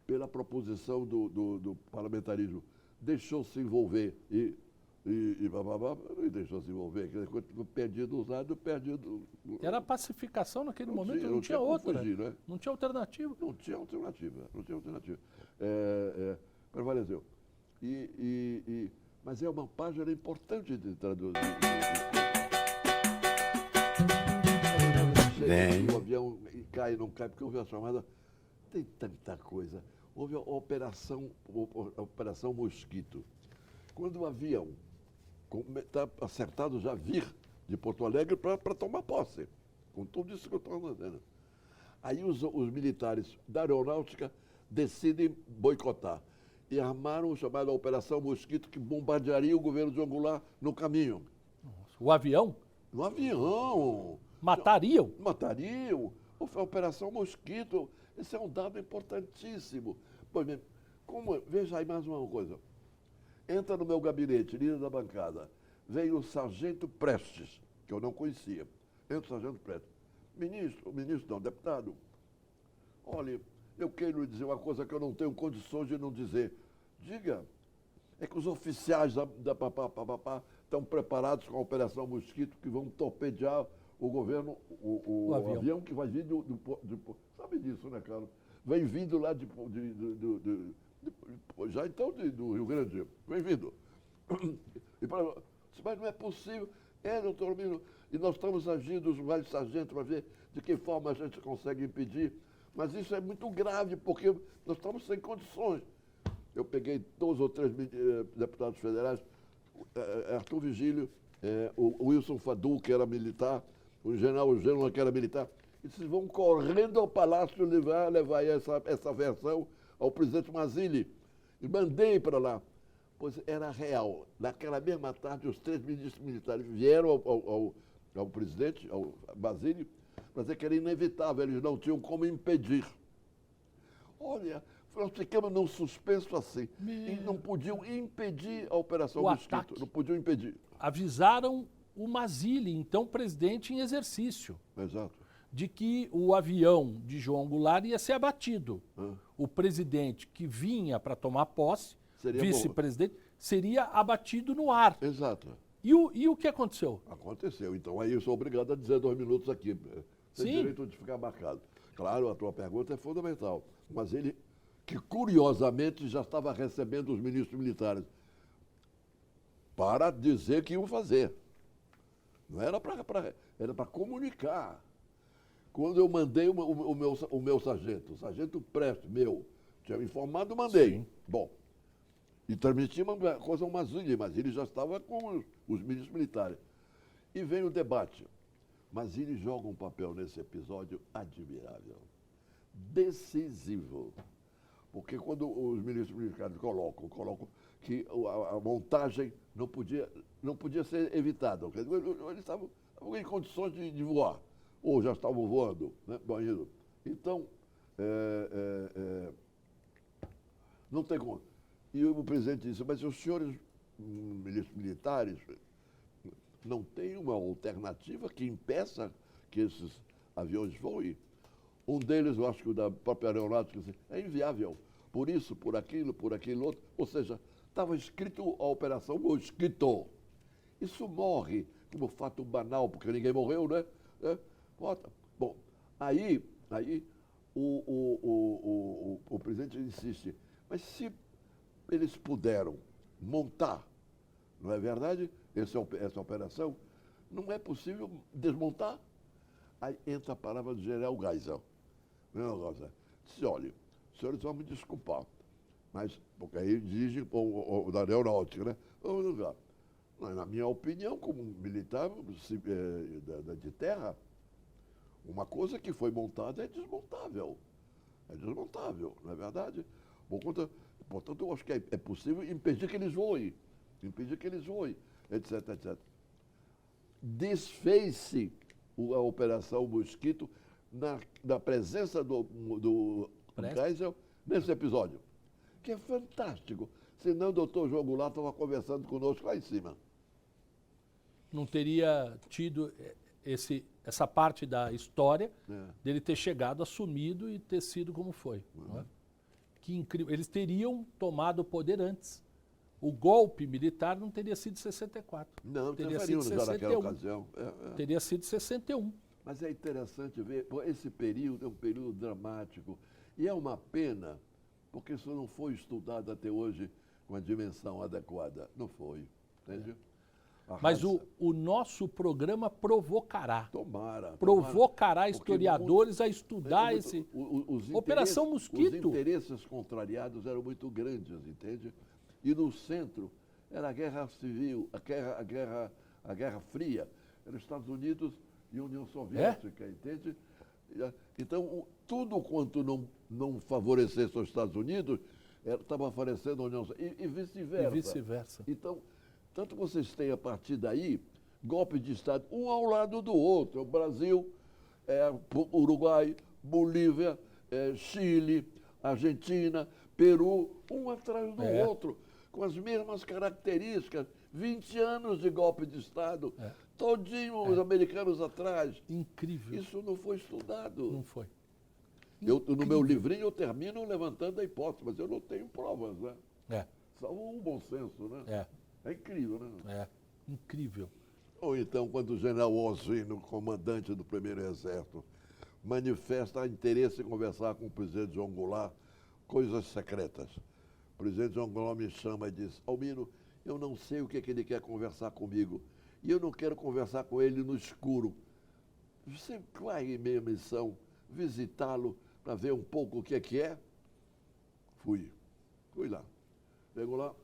pela proposição do parlamentarismo, deixou-se envolver e deixou-se envolver, perdido usado, perdido... Era pacificação naquele momento, não tinha outra. Fugir, né? Não tinha alternativa. Não tinha alternativa. Prevaleceu. Mas é uma página importante de traduzir. O avião cai, não cai, porque houve a chamada... Tem tanta coisa. Houve a Operação Mosquito. Quando o avião está acertado já vir de Porto Alegre para tomar posse, com tudo isso que eu estou dizendo. Aí os militares da aeronáutica decidem boicotar e armaram o chamado Operação Mosquito, que bombardearia o governo de João Goulart no caminho. Nossa, o avião? No avião. Matariam? Matariam. A Operação Mosquito. Esse é um dado importantíssimo. Pois bem, veja aí mais uma coisa. Entra no meu gabinete, líder da bancada, vem o sargento Prestes, que eu não conhecia. Entra o sargento Prestes. Deputado, olha, eu quero lhe dizer uma coisa que eu não tenho condições de não dizer. Diga, é que os oficiais da papapá estão preparados com a Operação Mosquito, que vão torpedear o governo, o avião que vai vir sabe disso, né, cara? Vem vindo lá já então do Rio Grande, vem vindo. Mas não é possível. Doutor Albino, e nós estamos agindo, os vários sargentos, para ver de que forma a gente consegue impedir. Mas isso é muito grave, porque nós estamos sem condições. Eu peguei 2 ou 3 deputados federais, Arthur Vigílio, o Wilson Fadul, que era militar, o general Gênero, que era militar. E vocês vão correndo ao palácio levar essa versão ao presidente Mazzilli. E mandei para lá. Pois era real. Naquela mesma tarde, os 3 ministros militares vieram ao presidente, ao Mazzilli, para dizer que era inevitável, eles não tinham como impedir. Olha, nós ficamos num suspenso assim. E não podiam impedir a Operação Mosquito. Ataque. Não podiam impedir. Avisaram o Mazzilli, então presidente em exercício, Exato. de que o avião de João Goulart ia ser abatido. Ah. O presidente que vinha para tomar posse, Seria vice-presidente, seria abatido no ar. Exato. E o que aconteceu? Aconteceu. Então aí eu sou obrigado a dizer 2 minutos aqui. Tem Sim. direito de ficar marcado. Claro, a tua pergunta é fundamental. Mas ele, que curiosamente já estava recebendo os ministros militares para dizer que iam fazer. Não era era para comunicar. Quando eu mandei o meu sargento, o sargento Prestes, tinha me informado, mandei. Sim. Bom, e transmiti uma coisa ao Mazzilli, mas ele já estava com os ministros militares. E vem o debate. Mazzilli joga um papel nesse episódio admirável, decisivo. Porque quando os ministros militares colocam que a montagem não podia ser evitada. Eles estavam em condições de voar, ou já estavam voando. Né? Então, não tem como. E o presidente disse, mas os senhores ministros militares não tem uma alternativa que impeça que esses aviões voem? Um deles, eu acho que o da própria aeronáutica, é inviável. Por isso, por aquilo outro. Ou seja, estava escrito a Operação Mosquito. Isso morre como fato banal, porque ninguém morreu, né? Bom, aí o presidente insiste, mas se eles puderam montar, não é verdade? Essa operação, não é possível desmontar? Aí entra a palavra do general Geisel. Disse, olha, os senhores vão me desculpar, mas, porque aí dirige o da aeronáutica, né? Mas, na minha opinião, como militar de terra, uma coisa que foi montada é desmontável. É desmontável, não é verdade? Portanto, eu acho que é possível impedir que eles voem. Etc, etc. Desfez-se a Operação Mosquito na presença do Geisel nesse episódio, que é fantástico. Senão o doutor João Goulart estava conversando conosco lá em cima. Não teria tido essa parte da história dele ter chegado, assumido e ter sido como foi. Não é? Que incrível. Eles teriam tomado o poder antes. O golpe militar não teria sido em 64. Não, teria sido sido já 61. naquela ocasião. Teria sido 61. Mas é interessante ver, esse período é um período dramático. E é uma pena, porque isso não foi estudado até hoje com a dimensão adequada. Não foi, entende? Mas o nosso programa provocará. Provocará historiadores a estudar Operação Mosquito. Os interesses contrariados eram muito grandes, entende? E no centro era a guerra civil, a guerra fria. Era os Estados Unidos e a União Soviética, entende? Então, tudo quanto não favorecesse os Estados Unidos, estava favorecendo a União Soviética. E vice-versa. Então, tanto vocês têm, a partir daí, golpes de Estado, um ao lado do outro. O Brasil, Uruguai, Bolívia, Chile, Argentina, Peru, um atrás do outro, com as mesmas características. 20 anos de golpe de Estado, todinho os americanos atrás. Incrível. Isso não foi estudado. Não foi. No meu livrinho eu termino levantando a hipótese, mas eu não tenho provas, né? Salvo um bom senso, né? É incrível, né? Incrível. Ou então, quando o general Oswino, comandante do primeiro exército, manifesta interesse em conversar com o presidente João Goulart, coisas secretas. O presidente João Goulart me chama e diz, Almiro, eu não sei o que ele quer conversar comigo. E eu não quero conversar com ele no escuro. Você vai em minha missão visitá-lo para ver um pouco o que é? Fui lá. Chego lá,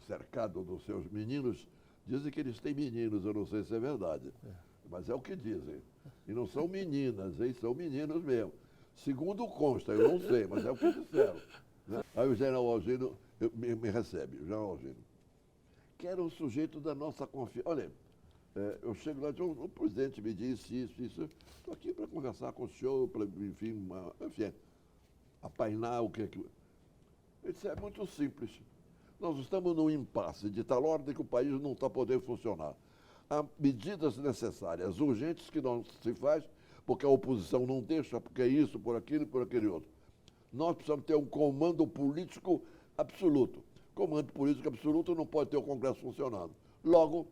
cercado dos seus meninos, Dizem que eles têm meninos, eu não sei se é verdade. Mas é o que dizem. E não são meninas, hein? São meninos mesmo. Segundo consta, eu não sei, mas é o que disseram. Né? Aí o general Algino me recebe, o general Algino, que era um sujeito da nossa confiança. Olha, eu chego lá e digo, o presidente me disse isso. Estou aqui para conversar com o senhor, para, enfim, apainar o que é que... Ele disse, é muito simples. Nós estamos num impasse de tal ordem que o país não está podendo funcionar. Há medidas necessárias, urgentes, que não se faz, porque a oposição não deixa, porque é isso, por aquilo e por aquele outro. Nós precisamos ter um comando político absoluto. Comando político absoluto não pode ter o Congresso funcionando. Logo,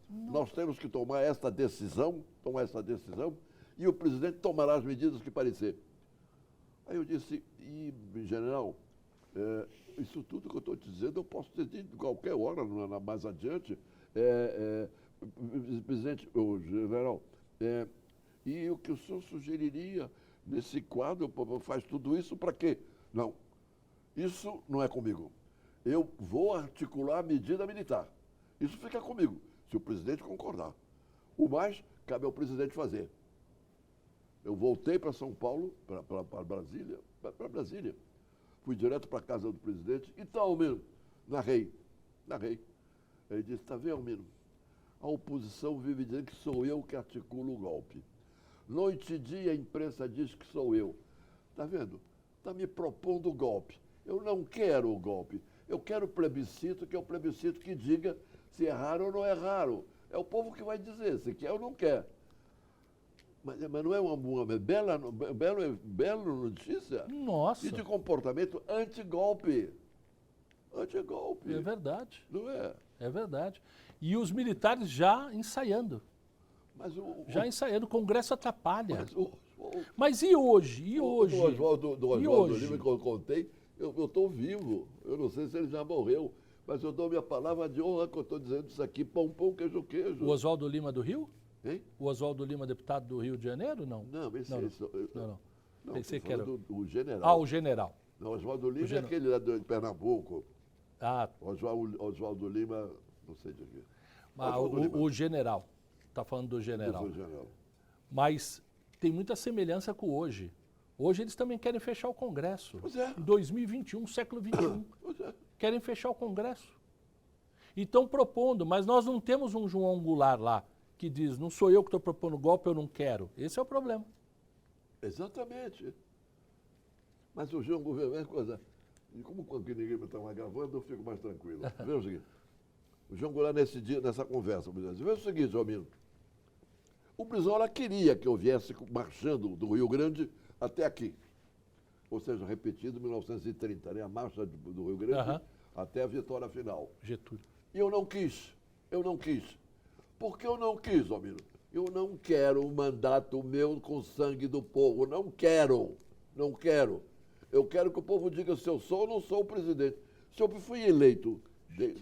nós temos que tomar esta decisão, e o presidente tomará as medidas que parecer. Aí eu disse, general, isso tudo que eu estou te dizendo, eu posso ter dito qualquer hora, mais adiante. Presidente, general, e o que o senhor sugeriria nesse quadro, faz tudo isso para quê? Não, isso não é comigo. Eu vou articular a medida militar. Isso fica comigo, se o presidente concordar. O mais cabe ao presidente fazer. Eu voltei para São Paulo, para Brasília. Fui direto para a casa do presidente. Então, Almino, narrei. Ele disse, está vendo, Almino? A oposição vive dizendo que sou eu que articulo o golpe. Noite e dia a imprensa diz que sou eu. Está vendo? Está me propondo o golpe. Eu não quero o golpe. Eu quero o plebiscito, que é o plebiscito que diga se é raro ou não é raro. É o povo que vai dizer se quer ou não quer. Mas não é uma bela notícia? Nossa! E de comportamento anti-golpe. Anti-golpe. É verdade. Não é? É verdade. E os militares já ensaiando. Mas ensaiando, o Congresso atrapalha. Mas, Mas e hoje? E hoje? Do Oswaldo Lima que eu contei, eu estou vivo. Eu não sei se ele já morreu, mas eu dou minha palavra de honra que eu estou dizendo isso aqui, pão, queijo. O Oswaldo Lima do Rio? Hein? O Oswaldo Lima, deputado do Rio de Janeiro, não? Não, esse não. Não, Pensei que era o general. Ah, o general. Não, Oswaldo Lima é aquele lá de Pernambuco. Ah, Oswaldo Lima, não sei de quê. o general. Está falando do general. Mas tem muita semelhança com hoje. Hoje eles também querem fechar o Congresso. Pois é. Em 2021, século XXI. Pois é. Querem fechar o Congresso. E estão propondo, mas nós não temos um João Goulart lá que diz, não sou eu que estou propondo golpe, eu não quero. Esse é o problema. Exatamente. Mas o João Goulart é coisa... E como quando ninguém está mais gravando, eu fico mais tranquilo. Veja o seguinte. O João Goulart, nessa conversa, me disse, veja o seguinte, João Mino. O Brizola queria que eu viesse marchando do Rio Grande até aqui. Ou seja, repetido em 1930, né? A marcha do Rio Grande até a vitória final. Getúlio. E eu não quis. Por que eu não quis, Almino? Eu não quero um mandato meu com sangue do povo. Não quero. Eu quero que o povo diga se eu sou ou não sou o presidente. Se eu fui eleito,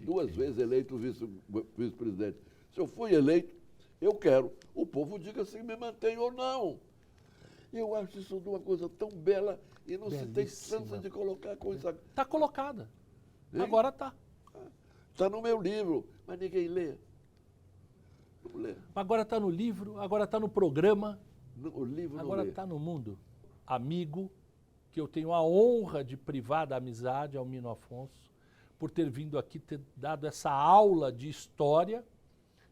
2 vezes eleito vice-presidente. Se eu fui eleito, eu quero. O povo diga se me mantém ou não. Eu acho isso uma coisa tão bela e não se tem chance de colocar a coisa... Está colocada. Hein? Agora está. Está no meu livro, mas ninguém lê. Não lê. Agora está no livro, agora está no programa. O livro não Agora lê. está no mundo. Amigo, que eu tenho a honra de privar da amizade, Almino Afonso, por ter vindo aqui, ter dado essa aula de história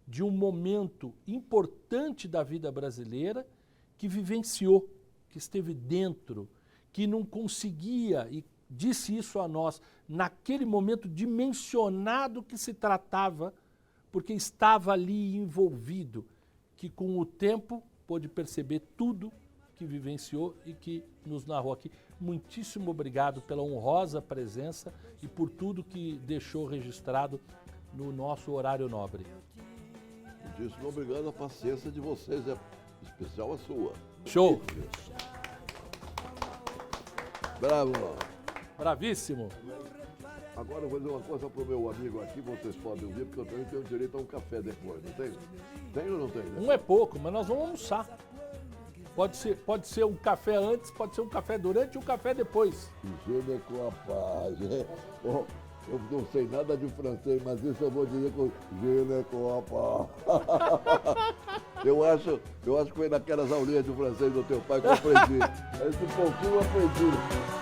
de um momento importante da vida brasileira que vivenciou, que esteve dentro, que não conseguia, e disse isso a nós, naquele momento dimensionado que se tratava, porque estava ali envolvido, que com o tempo pôde perceber tudo que vivenciou e que nos narrou aqui. Muitíssimo obrigado pela honrosa presença e por tudo que deixou registrado no nosso horário nobre. Muitíssimo obrigado, a paciência de vocês é especial a sua. Show! Bravo! Bravíssimo! Agora eu vou dizer uma coisa pro meu amigo aqui, vocês podem ouvir, porque eu também tenho direito a um café depois, não tem? Tem ou não tem? Né? Um é pouco, mas nós vamos almoçar. Pode ser um café antes, pode ser um café durante e um café depois. Higiene com a paz. Eu não sei nada de francês, mas isso eu vou dizer com Gene Copa. Eu acho que foi naquelas aulinhas de francês do teu pai que eu aprendi. Esse pouquinho eu aprendi.